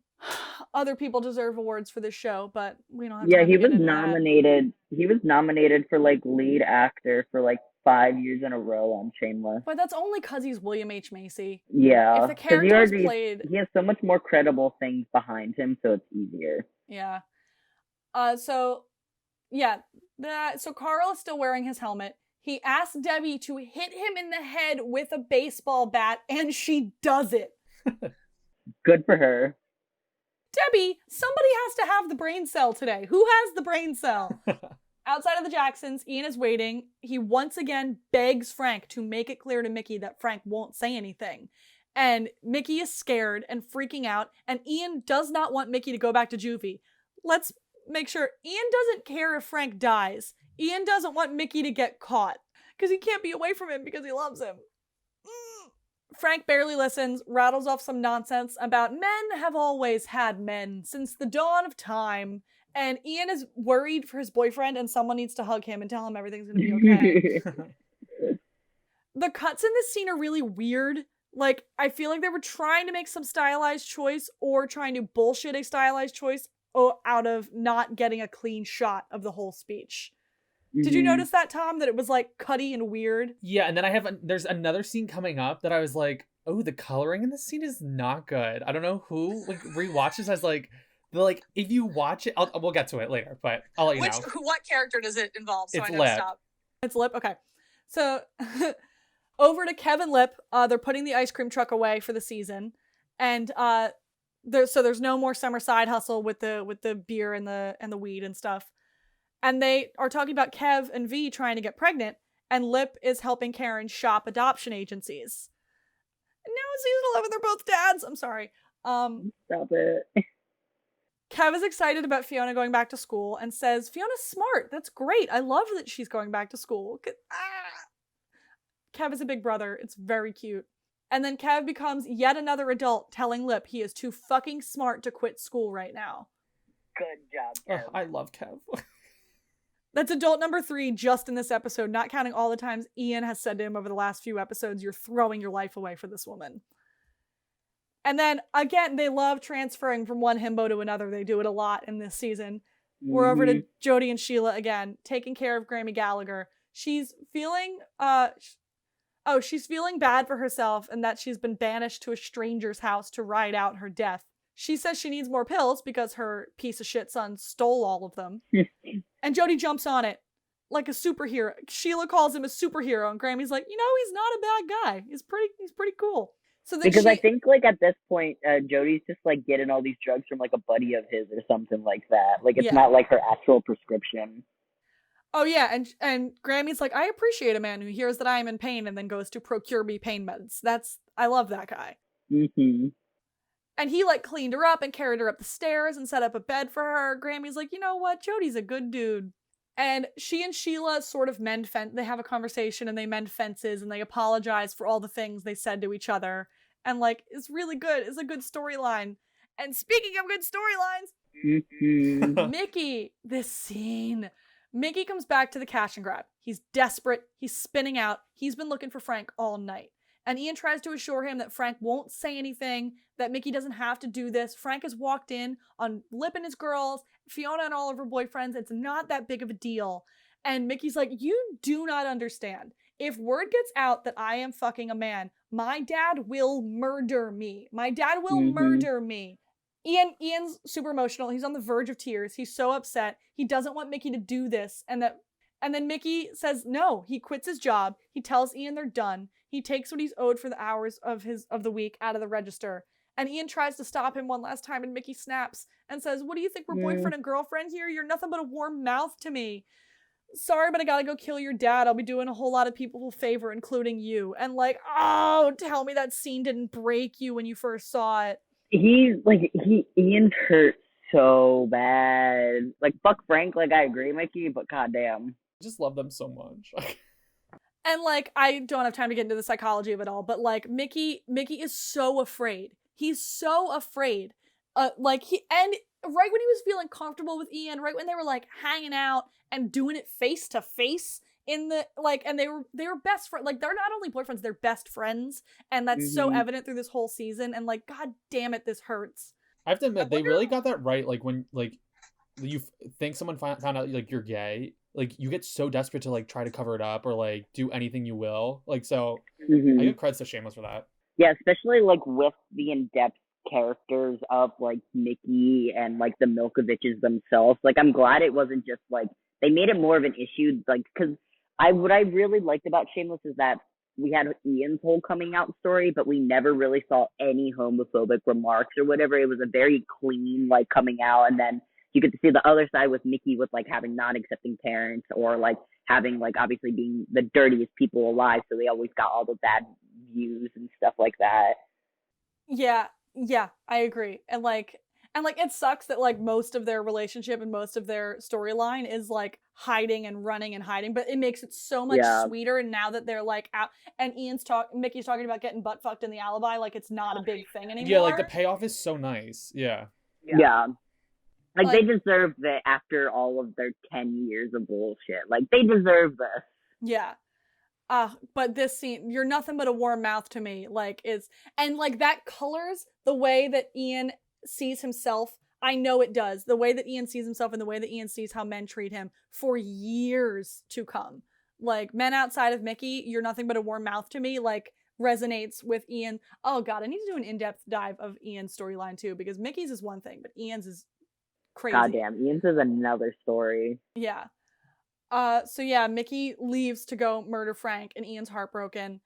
Other people deserve awards for this show, but we don't have time He to was get into nominated. He was nominated for like lead actor for like 5 years in a row on Shameless. that. But that's only because he's William H. Macy. Yeah, If the character was played... he has so much more credible things behind him, so it's easier. Yeah. So Carl is still wearing his helmet. He asks Debbie to hit him in the head with a baseball bat, and she does it. Good for her. Debbie, somebody has to have the brain cell today. Who has the brain cell? Outside of the Jacksons, Ian is waiting. He once again begs Frank to make it clear to Mickey that Frank won't say anything. And Mickey is scared and freaking out, and Ian does not want Mickey to go back to juvie. Let's make sure Ian doesn't care if Frank dies. Ian doesn't want Mickey to get caught because he can't be away from him because he loves him. Frank barely listens, rattles off some nonsense about men have always had men since the dawn of time. And Ian is worried for his boyfriend, and someone needs to hug him and tell him everything's going to be okay. The cuts in this scene are really weird. Like, I feel like they were trying to make some stylized choice or trying to bullshit a stylized choice out of not getting a clean shot of the whole speech. Did you notice that, Tom, that it was like cutty and weird? Yeah, and then there's another scene coming up that I was like, oh, the coloring in this scene is not good. I don't know who rewatches as like if you watch it, we'll get to it later, but I'll let you know. What character does it involve? So It's I know to Lip. stop. It's Lip? Okay. So, over to Kev and Lip. They're putting the ice cream truck away for the season. And there's no more summer side hustle with the beer and the weed and stuff. And they are talking about Kev and V trying to get pregnant, and Lip is helping Karen shop adoption agencies. And now in season 11, they're both dads. I'm sorry. Stop it. Kev is excited about Fiona going back to school and says, Fiona's smart. That's great. I love that she's going back to school. Kev is a big brother. It's very cute. And then Kev becomes yet another adult telling Lip he is too fucking smart to quit school right now. Good job, Kev. I love Kev. That's adult number 3 just in this episode, not counting all the times Ian has said to him over the last few episodes, you're throwing your life away for this woman. And then, again, they love transferring from one himbo to another. They do it a lot in this season. We're over to Jody and Sheila again, taking care of Grammy Gallagher. She's feeling, she's feeling bad for herself and that she's been banished to a stranger's house to ride out her death. She says she needs more pills because her piece of shit son stole all of them. And Jody jumps on it like a superhero. Sheila calls him a superhero, and Grammy's like, he's not a bad guy. He's pretty cool. So then because I think like at this point, Jody's just like getting all these drugs from like a buddy of his or something like that. Like it's not like her actual prescription. Oh yeah, and Grammy's like, I appreciate a man who hears that I am in pain and then goes to procure me pain meds. I love that guy. Mm-hmm. And he like cleaned her up and carried her up the stairs and set up a bed for her. Grammy's like, you know what? Jody's a good dude. And she and Sheila sort of they have a conversation and they mend fences and they apologize for all the things they said to each other. And like, it's really good. It's a good storyline. And speaking of good storylines, Mickey, this scene. Mickey comes back to the cash and grab. He's desperate. He's spinning out. He's been looking for Frank all night. And Ian tries to assure him that Frank won't say anything, that Mickey doesn't have to do this. Frank has walked in on Lip and his girls, Fiona and all of her boyfriends. It's not that big of a deal. And Mickey's like, you do not understand. If word gets out that I am fucking a man, my dad will murder me. My dad will murder me. Ian's super emotional. He's on the verge of tears. He's so upset. He doesn't want Mickey to do this. And then Mickey says no. He quits his job. He tells Ian they're done. He takes what he's owed for the hours of the week out of the register. And Ian tries to stop him one last time, and Mickey snaps and says, what do you think, we're boyfriend and girlfriend here? You're nothing but a warm mouth to me. Sorry, but I gotta go kill your dad. I'll be doing a whole lot of people a favor, including you. And like, oh, tell me that scene didn't break you when you first saw it. Ian hurt so bad. Like, fuck Frank, like, I agree, Mickey, but goddamn. I just love them so much. And like, I don't have time to get into the psychology of it all, but like, Mickey is so afraid. He's so afraid. And right when he was feeling comfortable with Ian, right when they were like hanging out and doing it face to face in the like, and they were best friends. Like, they're not only boyfriends, they're best friends, and that's so evident through this whole season. And like, god damn it, this hurts. I have to admit, they really got that right. Like, when like you think someone found out like you're gay, like you get so desperate to like try to cover it up or like do anything you will. Like, so I give credits to Shameless for that. Yeah, especially like with the in-depth characters of like Mickey and like the Milkoviches themselves. Like, I'm glad it wasn't just like they made it more of an issue. Like, because what I really liked about Shameless is that we had Ian's whole coming out story, but we never really saw any homophobic remarks or whatever. It was a very clean like coming out, and then you get to see the other side with Mickey with like having non-accepting parents or like having like obviously being the dirtiest people alive, so they always got all the bad views and stuff like that. Yeah, I agree. And like it sucks that like most of their relationship and most of their storyline is like hiding and running and hiding, but it makes it so much sweeter. And now that they're like out, and Mickey's talking about getting butt fucked in the alibi, like it's not a big thing anymore. Yeah, like the payoff is so nice. Yeah. Like, they deserve it after all of their 10 years of bullshit. Like, they deserve this. Yeah. But this scene, you're nothing but a warm mouth to me, like, and like that colors the way that Ian sees himself. I know it does. The way that Ian sees himself and the way that Ian sees how men treat him for years to come. Like, men outside of Mickey, you're nothing but a warm mouth to me, like, resonates with Ian. Oh god, I need to do an in-depth dive of Ian's storyline too, because Mickey's is one thing, but Ian's is crazy. Goddamn, Ian's is another story. Yeah. So yeah, Mickey leaves to go murder Frank, and Ian's heartbroken.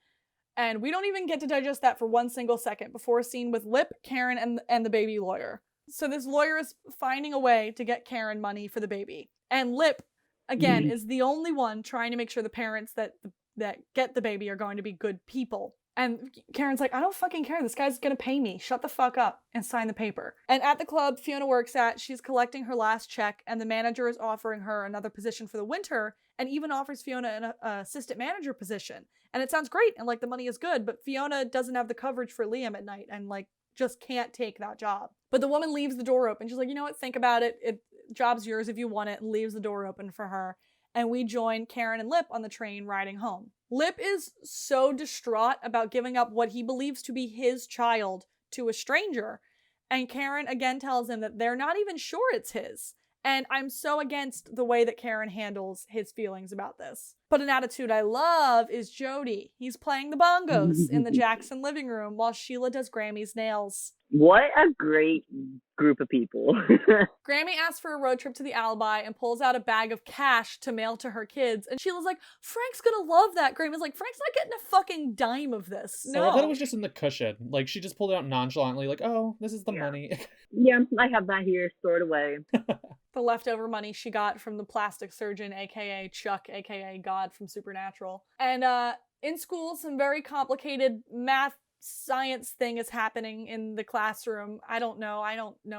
And we don't even get to digest that for one single second before a scene with Lip, Karen, and the baby lawyer. So this lawyer is finding a way to get Karen money for the baby. And Lip, again, is the only one trying to make sure the parents that get the baby are going to be good people. And Karen's like, I don't fucking care. This guy's gonna pay me. Shut the fuck up and sign the paper. And at the club Fiona works at, she's collecting her last check, and the manager is offering her another position for the winter, and even offers Fiona an assistant manager position. And it sounds great, and like the money is good, but Fiona doesn't have the coverage for Liam at night, and like just can't take that job. But the woman leaves the door open. She's like, you know what? Think about it. Job's yours if you want it, and leaves the door open for her. And we join Karen and Lip on the train riding home. Lip is so distraught about giving up what he believes to be his child to a stranger. And Karen again tells him that they're not even sure it's his. And I'm so against the way that Karen handles his feelings about this. But an attitude I love is Jody. He's playing the bongos in the Jackson living room while Sheila does Grammy's nails. What a great group of people. Grammy asks for a road trip to the Alibi and pulls out a bag of cash to mail to her kids. And Sheila's like, Frank's gonna love that. Grammy's like, Frank's not getting a fucking dime of this. No. I thought it was just in the cushion. Like, she just pulled it out nonchalantly, like, oh, this is the money. Yeah, I have that here stored away. The leftover money she got from the plastic surgeon, aka Chuck, aka God from Supernatural. And in school, some very complicated math science thing is happening in the classroom. I don't know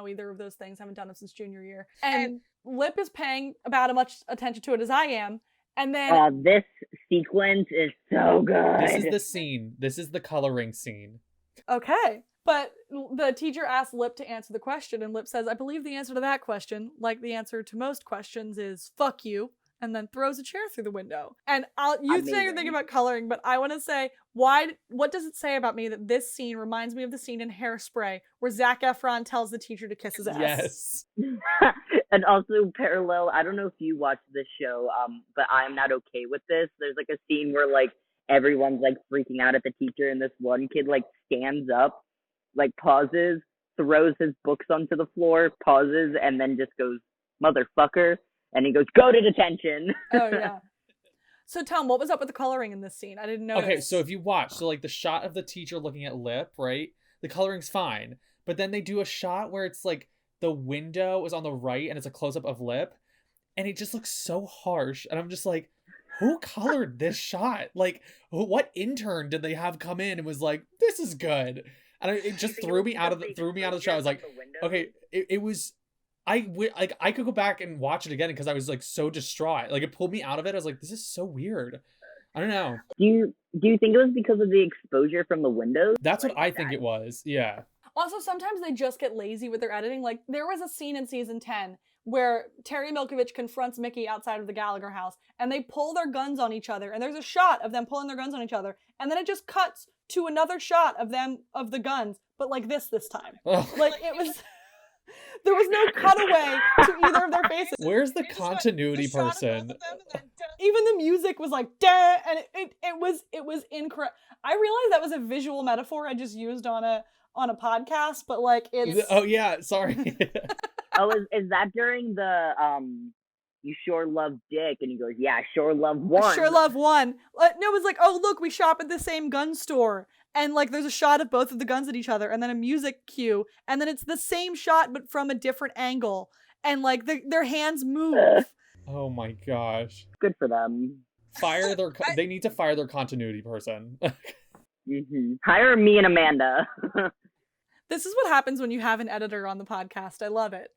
either of those things. I haven't done it since junior year. And Lip is paying about as much attention to it as I am. And then this sequence is so good. This is the scene. This is the coloring scene. Okay. But the teacher asks Lip to answer the question, and Lip says, I believe the answer to that question, like the answer to most questions, is fuck you. and then throws a chair through the window. And you say you're thinking Amazing. about coloring, but I want to say, what does it say about me that this scene reminds me of the scene in Hairspray where Zac Efron tells the teacher to kiss his ass? Yes. And also parallel, I don't know if you watched this show, but I'm not okay with this. There's like a scene where like everyone's like freaking out at the teacher, and this one kid like stands up, like pauses, throws his books onto the floor, pauses, and then just goes, "Motherfucker," and he goes, "Go to detention." Oh yeah. So Tom, what was up with the coloring in this scene? I didn't know. Okay, so if you watch, so like the shot of the teacher looking at Lip, right? The coloring's fine, but then they do a shot where it's like the window is on the right and it's a close-up of Lip, and it just looks so harsh, and I'm just like, who colored this shot? Like, what intern did they have come in and was like, this is good? And it just threw me out of the show. I was like, okay, it was, I could go back and watch it again because I was like so distraught. Like it pulled me out of it. I was like, this is so weird. I don't know. Do you think it was because of the exposure from the windows? That's what I think it was. Yeah. Also, sometimes they just get lazy with their editing. Like, there was a scene in season 10 where Terry Milkovich confronts Mickey outside of the Gallagher house, and they pull their guns on each other, and there's a shot of them pulling their guns on each other, and then it just cuts to another shot of them, of the guns, but like this time. Like, it was... There was no cutaway to either of their faces. Where's the continuity person? Even the music was like, "Duh," and it was incorrect. I realized that was a visual metaphor I just used on a podcast, but like it's. Oh yeah, sorry. Oh, is that during the you sure love Dick? And he goes, yeah, I sure love one. I sure love one. No, it was like, oh look, we shop at the same gun store. And like there's a shot of both of the guns at each other, and then a music cue, and then it's the same shot but from a different angle, and like their hands move. Oh my gosh! Good for them. They need to fire their continuity person. Mm-hmm. Hire me and Amanda. This is what happens when you have an editor on the podcast. I love it.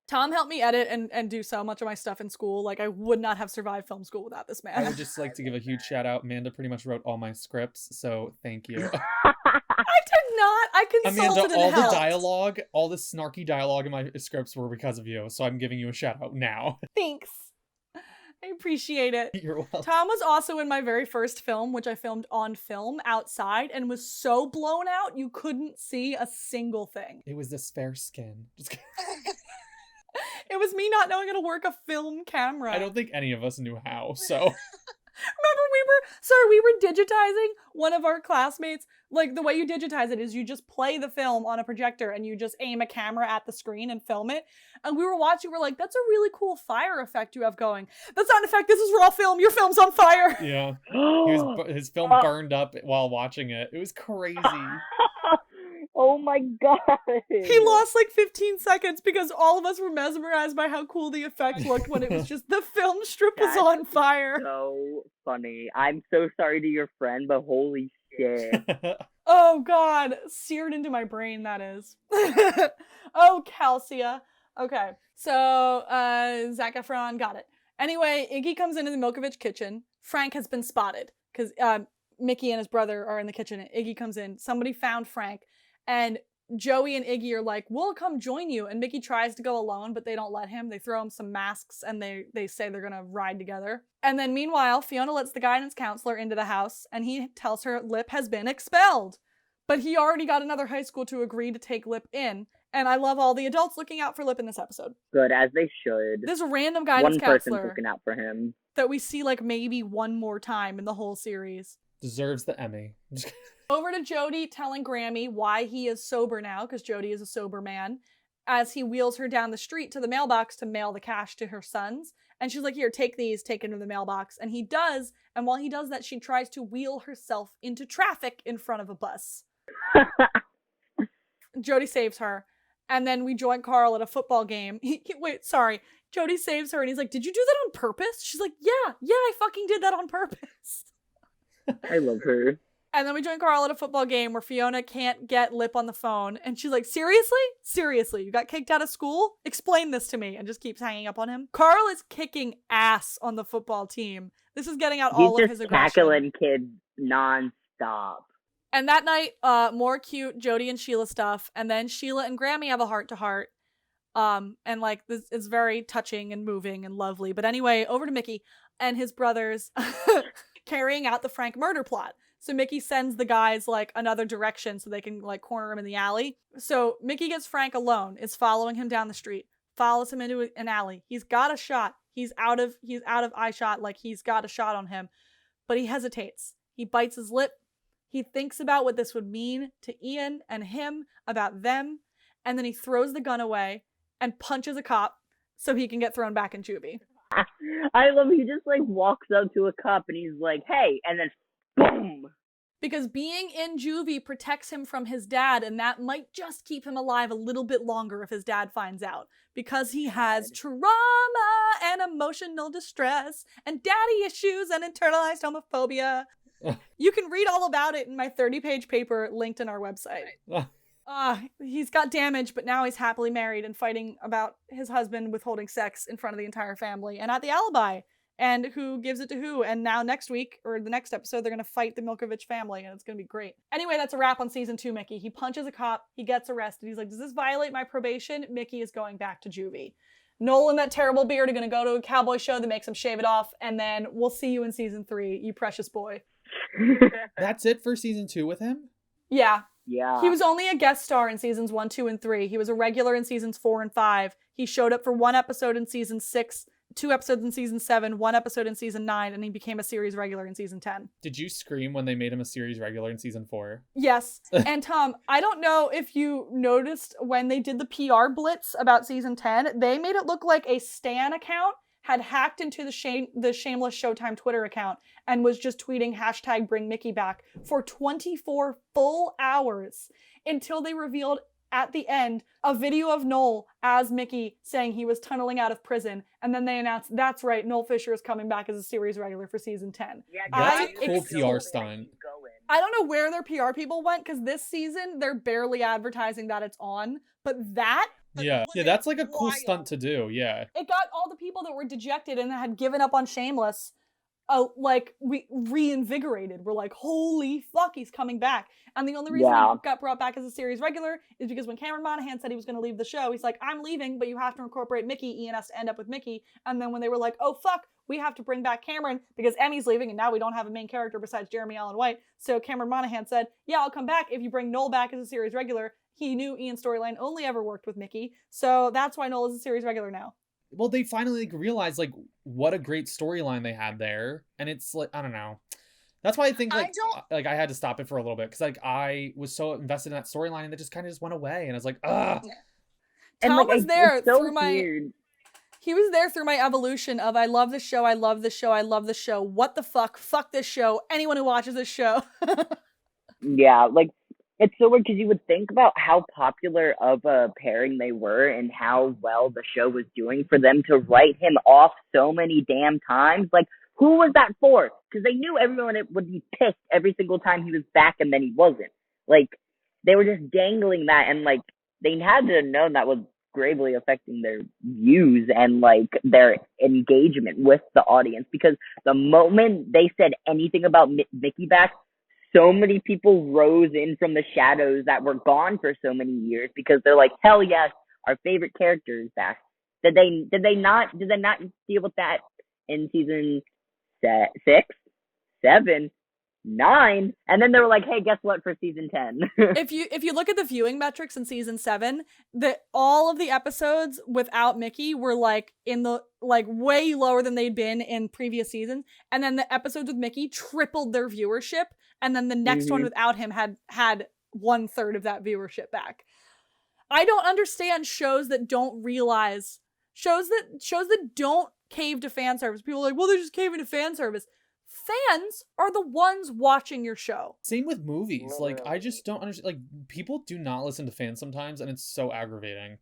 Tom helped me edit and do so much of my stuff in school. Like, I would not have survived film school without this man. I would just like to give a huge shout out. Amanda pretty much wrote all my scripts, so thank you. I did not. I consulted Amanda, all and helped. the dialogue, all the snarky dialogue in my scripts were because of you, so I'm giving you a shout out now. Thanks. I appreciate it. You're welcome. Tom was also in my very first film, which I filmed on film outside, and was so blown out you couldn't see a single thing. It was this fair skin. Just kidding. It was me not knowing how to work a film camera. I don't think any of us knew how, so... Remember we were digitizing one of our classmates. Like, the way you digitize it is you just play the film on a projector and you just aim a camera at the screen and film it. And we were watching, we're like, that's a really cool fire effect you have going. That's not an effect, this is raw film, your film's on fire. Yeah. His film burned up while watching it. It was crazy. Oh my god. He lost like 15 seconds because all of us were mesmerized by how cool the effect looked when it was just the film strip was on fire. So funny. I'm so sorry to your friend, but holy shit. Oh god, seared into my brain, that is. Oh, Calcia. Okay, so Zac Efron got it. Anyway, Iggy comes into the Milkovich kitchen. Frank has been spotted because Mickey and his brother are in the kitchen. Iggy comes in. Somebody found Frank. And Joey and Iggy are like, we'll come join you. And Mickey tries to go alone, but they don't let him. They throw him some masks and they say they're going to ride together. And then meanwhile, Fiona lets the guidance counselor into the house and he tells her Lip has been expelled. But he already got another high school to agree to take Lip in. And I love all the adults looking out for Lip in this episode. Good, as they should. This random guidance counselor. One person's looking out for him. That we see like maybe one more time in the whole series. Deserves the Emmy. Over to Jody telling Grammy why he is sober now, because Jody is a sober man, as he wheels her down the street to the mailbox to mail the cash to her sons. And she's like, here, take these, take it into the mailbox. And he does. And while he does that, she tries to wheel herself into traffic in front of a bus. Jody saves her. And then we join Carl at a football game. Jody saves her and he's like, did you do that on purpose? She's like, yeah, I fucking did that on purpose. I love her. And then we join Carl at a football game where Fiona can't get Lip on the phone. And she's like, seriously? Seriously? You got kicked out of school? Explain this to me. And just keeps hanging up on him. Carl is kicking ass on the football team. This is getting out all of his aggression. He's just tackling kids nonstop. And that night, more cute Jody and Sheila stuff. And then Sheila and Grammy have a heart-to-heart. And like this is very touching and moving and lovely. But anyway, over to Mickey and his brothers carrying out the Frank murder plot. So Mickey sends the guys like another direction so they can like corner him in the alley. So Mickey gets Frank alone, is following him down the street, follows him into an alley. He's got a shot. He's out of eye shot, like he's got a shot on him. But he hesitates. He bites his lip. He thinks about what this would mean to Ian and him, about them, and then he throws the gun away and punches a cop so he can get thrown back in juvie. I love he just like walks up to a cop and he's like, hey, and then boom. Because being in juvie protects him from his dad, and that might just keep him alive a little bit longer if his dad finds out. Because he has trauma and emotional distress and daddy issues and internalized homophobia. You can read all about it in my 30-page paper linked in our website. He's got damage, but now he's happily married and fighting about his husband withholding sex in front of the entire family and at the alibi. And who gives it to who. And now next week, or the next episode, they're going to fight the Milkovich family, and it's going to be great. Anyway, that's a wrap on season 2, Mickey. He punches a cop, he gets arrested. He's like, does this violate my probation? Mickey is going back to juvie. Noel and that terrible beard are going to go to a cowboy show that makes him shave it off, and then we'll see you in season 3, you precious boy. That's it for season 2 with him? Yeah. Yeah. He was only a guest star in seasons 1, 2, and 3. He was a regular in seasons 4 and 5. He showed up for 1 episode in season 6, 2 episodes in season 7, 1 episode in season 9, and he became a series regular in season 10. Did you scream when they made him a series regular in season 4? Yes. And Tom, I don't know if you noticed when they did the PR blitz about season 10, they made it look like a Stan account had hacked into the Shameless Showtime Twitter account and was just tweeting hashtag bring Mickey back for 24 full hours until they revealed at the end a video of Noel as Mickey saying he was tunneling out of prison, and then they announced, that's right, Noel Fisher is coming back as a series regular for season 10. Yeah, that's a cool PR stunt. I don't know where their PR people went, because this season they're barely advertising that it's on, but that... Yeah, that's like a cool stunt to do, yeah. It got all the people that were dejected and had given up on Shameless, reinvigorated. We're like, holy fuck, he's coming back. And the only reason he got brought back as a series regular is because when Cameron Monaghan said he was going to leave the show, he's like, I'm leaving, but you have to incorporate Mickey. Ian has to end up with Mickey. And then when they were like, oh fuck, we have to bring back Cameron because Emmy's leaving and now we don't have a main character besides Jeremy Allen White. So Cameron Monaghan said, yeah, I'll come back if you bring Noel back as a series regular. He knew Ian's storyline only ever worked with Mickey. So that's why Noel is a series regular now. Well, they finally realized, like, what a great storyline they had there. And it's, like, I don't know. That's why I think, like, I had to stop it for a little bit. Because, like, I was so invested in that storyline and it just kind of just went away. And I was like, ugh. Tom and, like, was there so through my... weird. He was there through my evolution of I love this show, I love this show, I love this show. What the fuck? Fuck this show. Anyone who watches this show. Yeah, like, it's so weird because you would think about how popular of a pairing they were and how well the show was doing for them to write him off so many damn times. Like, who was that for? Because they knew everyone would be pissed every single time he was back and then he wasn't. Like, they were just dangling that, and, like, they had to have known that was gravely affecting their views and, like, their engagement with the audience. Because the moment they said anything about Mickey back, so many people rose in from the shadows that were gone for so many years because they're like, hell yes, our favorite character is back. Did they not deal with that in season 6, 7, 9? And then they were like, hey, guess what, for season 10? If you look at the viewing metrics in season 7, all of the episodes without Mickey were like in the way lower than they'd been in previous seasons. And then the episodes with Mickey tripled their viewership. And then the next one without him had 1/3 of that viewership back. I don't understand shows that don't realize shows that don't cave to fan service. People are like, well, they're just caving to fan service. Fans are the ones watching your show. Same with movies. Like, I just don't understand. Like, people do not listen to fans sometimes, and it's so aggravating.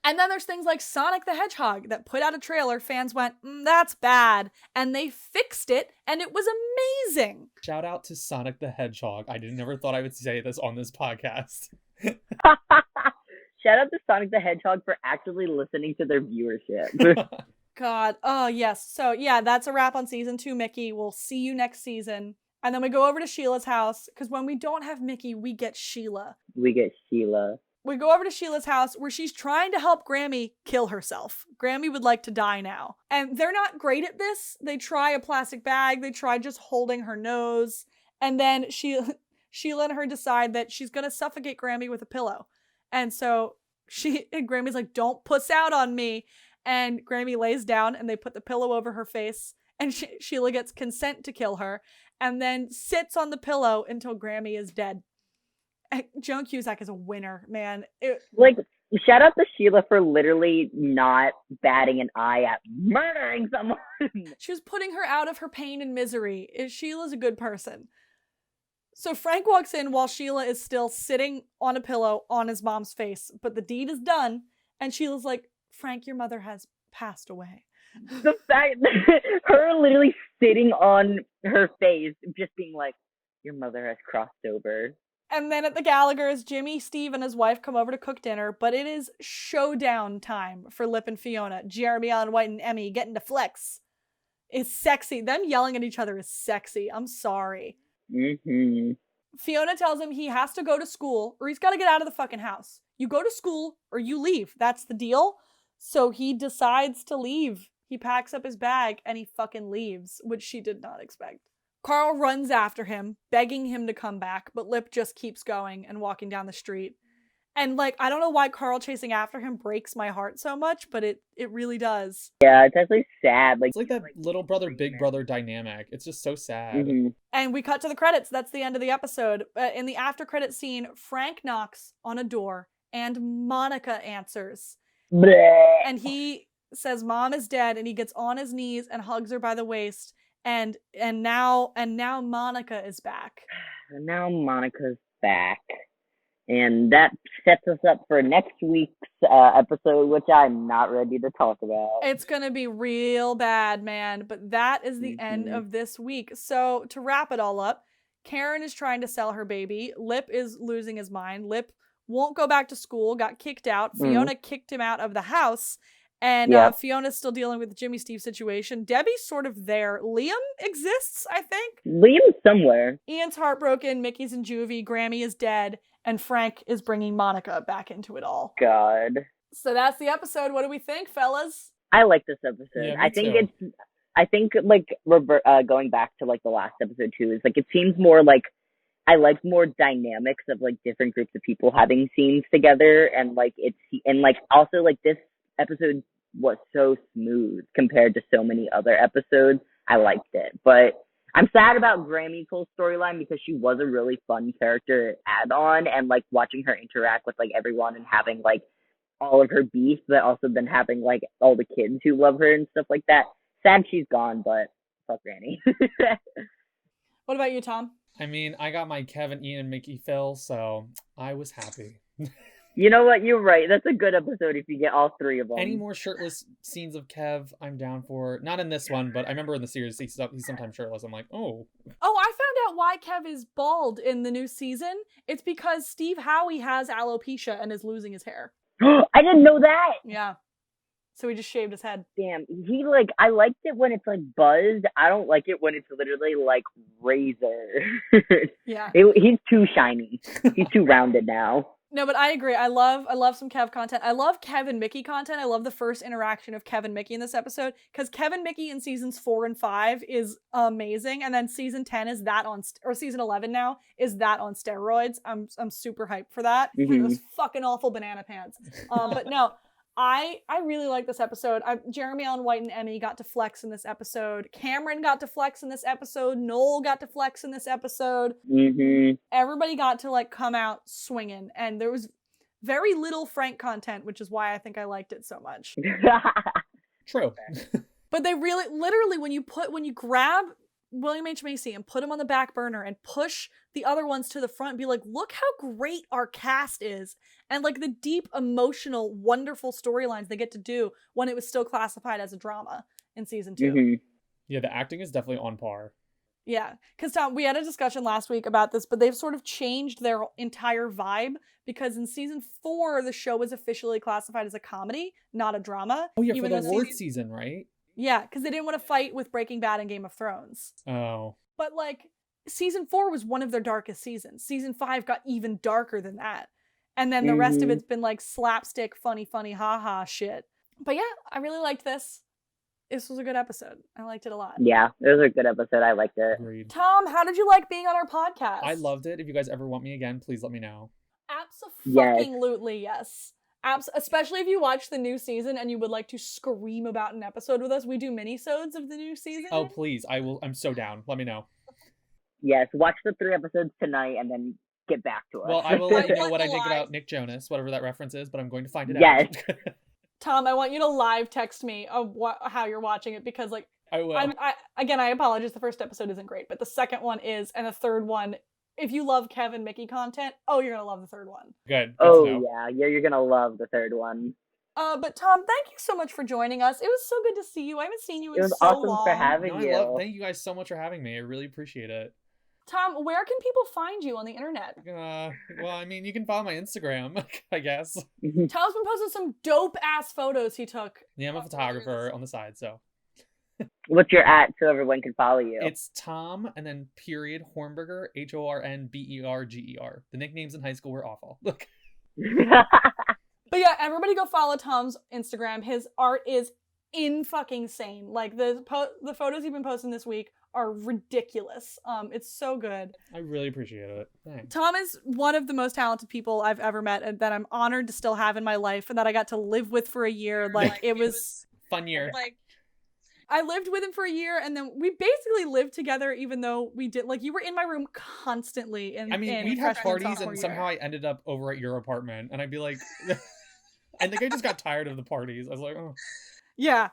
And then there's things like Sonic the Hedgehog that put out a trailer, fans went, that's bad, and they fixed it, and it was amazing. Shout out to Sonic the Hedgehog. I never thought I would say this on this podcast. Shout out to Sonic the Hedgehog for actively listening to their viewership. God, oh yes. So yeah, that's a wrap on season 2, Mickey. We'll see you next season. And then we go over to Sheila's house, because when we don't have Mickey, we get Sheila. We get Sheila. we go over to Sheila's house where she's trying to help Grammy kill herself. Grammy would like to die now. And they're not great at this. They try a plastic bag. They try just holding her nose. And then Sheila and her decide that she's going to suffocate Grammy with a pillow. And so Grammy's like, don't puss out on me. And Grammy lays down and they put the pillow over her face. And Sheila gets consent to kill her. And then sits on the pillow until Grammy is dead. Joan Cusack is a winner, man. Shout out to Sheila for literally not batting an eye at murdering someone. She was putting her out of her pain and misery. Sheila's a good person. So Frank walks in while Sheila is still sitting on a pillow on his mom's face, but the deed is done. And Sheila's like, Frank, your mother has passed away. The fact that her literally sitting on her face, just being like, your mother has crossed over. And then at the Gallaghers, Jimmy, Steve, and his wife come over to cook dinner, but it is showdown time for Lip and Fiona. Jeremy Allen White and Emmy getting to flex. It's sexy. Them yelling at each other is sexy. I'm sorry. Mm-hmm. Fiona tells him he has to go to school, or he's got to get out of the fucking house. You go to school, or you leave. That's the deal. So he decides to leave. He packs up his bag, and he fucking leaves, which she did not expect. Carl runs after him, begging him to come back, but Lip just keeps going and walking down the street. And, I don't know why Carl chasing after him breaks my heart so much, but it really does. Yeah, it's actually sad. It's like that little brother, big brother dynamic. It's just so sad. Mm-hmm. And we cut to the credits. That's the end of the episode. In the after credit scene, Frank knocks on a door, and Monica answers. Bleh. And he says Mom is dead, and he gets on his knees and hugs her by the waist. And now Monica is back. Now Monica's back. And that sets us up for next week's episode, which I'm not ready to talk about. It's going to be real bad, man. But that is the end of this week. So to wrap it all up, Karen is trying to sell her baby. Lip is losing his mind. Lip won't go back to school, got kicked out. Fiona kicked him out of the house. And Fiona's still dealing with the Jimmy Steve situation. Debbie's sort of there. Liam exists, I think. Liam's somewhere. Ian's heartbroken. Mickey's in juvie. Grammy is dead. And Frank is bringing Monica back into it all. God. So that's the episode. What do we think, fellas? I like this episode. Yeah, I think going back to the last episode too, is it seems more I like more dynamics of different groups of people having scenes together, and also this episode was so smooth compared to so many other episodes. I liked it, but I'm sad about Grammy's whole storyline because she was a really fun character add-on, and watching her interact with everyone and having all of her beef, but also then having all the kids who love her and stuff like that. Sad she's gone, but fuck Granny. What about you, Tom? I mean, I got my Kevin, Ian, and Mickey fill, so I was happy. You know what? You're right. That's a good episode if you get all three of them. Any more shirtless scenes of Kev, I'm down for. Not in this one, but I remember in the series he's sometimes shirtless. I'm like, oh. Oh, I found out why Kev is bald in the new season. It's because Steve Howey has alopecia and is losing his hair. I didn't know that. Yeah. So he just shaved his head. Damn. He I liked it when it's buzzed. I don't like it when it's literally razor. Yeah. He's too shiny. He's too rounded now. No, but I agree. I love some Kev content. I love Kev and Mickey content. I love the first interaction of Kev and Mickey in this episode, because Kev and Mickey in seasons 4 and 5 is amazing, and then season 10 is that or season 11 now is that on steroids. I'm super hyped for that. Those fucking awful banana pants. But no. I really like this episode. Jeremy Allen White and Emmy got to flex in this episode. Cameron got to flex in this episode. Noel got to flex in this episode. Everybody got to come out swinging, and there was very little Frank content, which is why I think I liked it so much. True. But they really, literally, when you grab William H. Macy and put him on the back burner and push the other ones to the front and be like, look how great our cast is. And the deep, emotional, wonderful storylines they get to do when it was still classified as a drama in season 2. Yeah, the acting is definitely on par. Yeah, because Tom, we had a discussion last week about this, but they've sort of changed their entire vibe, because in season 4, the show was officially classified as a comedy, not a drama. Oh yeah, for the award season, right? Yeah, because they didn't want to fight with Breaking Bad and Game of Thrones. Oh. But season 4 was one of their darkest seasons. Season 5 got even darker than that. And then the rest of it's been like slapstick, funny, haha shit. But yeah, I really liked this. This was a good episode. I liked it a lot. Yeah, it was a good episode. I liked it. Agreed. Tom, how did you like being on our podcast? I loved it. If you guys ever want me again, please let me know. Absolutely, yes. Especially if you watch the new season and you would like to scream about an episode with us. We do mini-sodes of the new season. Oh, please. I will. I'm so down. Let me know. Yes, watch the 3 episodes tonight and then get back to us. Well, I will let you know what I think about Nick Jonas, whatever that reference is, but I'm going to find it Yes. out. Tom, I want you to live text me of how you're watching it, because like I will. I apologize. The first episode isn't great, but the second one is, and the third one, if you love Kev and Mickey content, you're gonna love the third one. Good. Oh yeah, you're gonna love the third one. But Tom, thank you so much for joining us. It was so good to see you. I haven't seen you in so long. It was awesome for having you. Thank you guys so much for having me. I really appreciate it. Tom, where can people find you on the internet? Well, I mean, you can follow my Instagram, I guess. Tom's been posting some dope-ass photos he took. Yeah, I'm a photographer on the side, so. What's your @, so everyone can follow you? It's Tom, and then period, Hornberger, HORNBERGER. The nicknames in high school were awful. But yeah, everybody go follow Tom's Instagram. His art is in-fucking-sane. Like, the photos he's been posting this week are ridiculous. It's so good. I really appreciate it. Thanks. Tom is one of the most talented people I've ever met, and that I'm honored to still have in my life, and that I got to live with for a year. Like, it was fun year. Like, I lived with him for a year, and then we basically lived together, even though we did, like, you were in my room constantly. We'd have parties, and somehow I ended up over at your apartment, and I'd be like, I think I just got tired of the parties. I was like, oh. Yeah.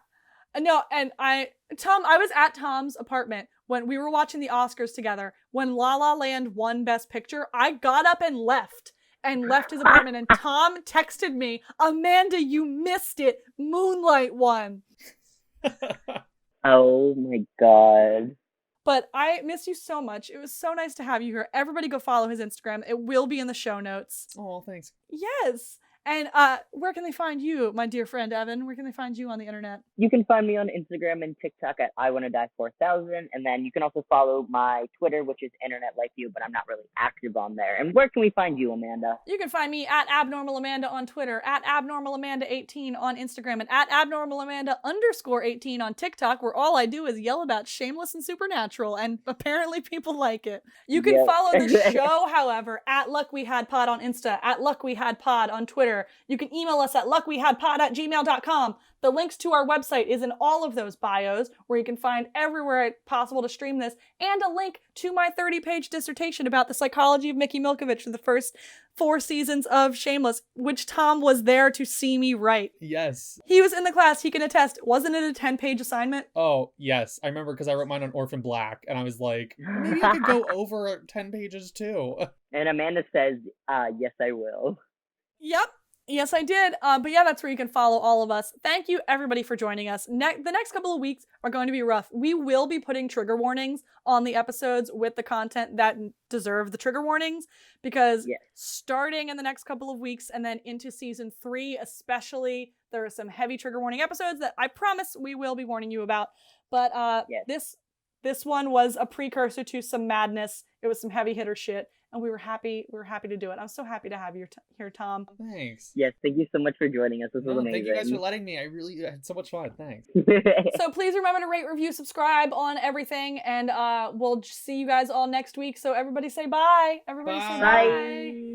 No, and I was at Tom's apartment when we were watching the Oscars together. When La La Land won Best Picture, I got up and left his apartment, and Tom texted me, "Amanda, you missed it. Moonlight won." Oh my god. But I miss you so much. It was so nice to have you here. Everybody go follow his Instagram. It will be in the show notes. Oh, thanks. Yes. And where can they find you, my dear friend Evan? Where can they find you on the internet? You can find me on Instagram and TikTok at IWannaDie4000, and then you can also follow my Twitter, which is Internet Like You, but I'm not really active on there. And where can we find you, Amanda? You can find me at AbnormalAmanda on Twitter, at AbnormalAmanda18 on Instagram, and at AbnormalAmanda_18 on TikTok, where all I do is yell about Shameless and Supernatural, and apparently people like it. You can follow the show, however, at luckwehadpod on Insta, at luckwehadpod on Twitter. You can email us at luckwehadpod@gmail.com. The links to our website is in all of those bios, where you can find everywhere possible to stream this, and a link to my 30-page dissertation about the psychology of Mickey Milkovich for the first 4 seasons of Shameless, which Tom was there to see me write. Yes. He was in the class, he can attest. Wasn't it a 10-page assignment? Oh, yes. I remember because I wrote mine on Orphan Black, and I was like, maybe I could go over 10 pages too. And Amanda says, yes, I will. Yep. Yes, I did. But yeah, that's where you can follow all of us. Thank you, everybody, for joining us. The next couple of weeks are going to be rough. We will be putting trigger warnings on the episodes with the content that deserve the trigger warnings, because starting in the next couple of weeks and then into season 3 especially, there are some heavy trigger warning episodes that I promise we will be warning you about. But this one was a precursor to some madness. It was some heavy hitter shit. And we were happy to do it. I'm so happy to have you here, Tom. Thanks. Yes, thank you so much for joining us. This was amazing. Thank you guys for letting me. I really had so much fun. Thanks. So please remember to rate, review, subscribe on everything. And we'll see you guys all next week. So everybody say bye. Everybody say bye.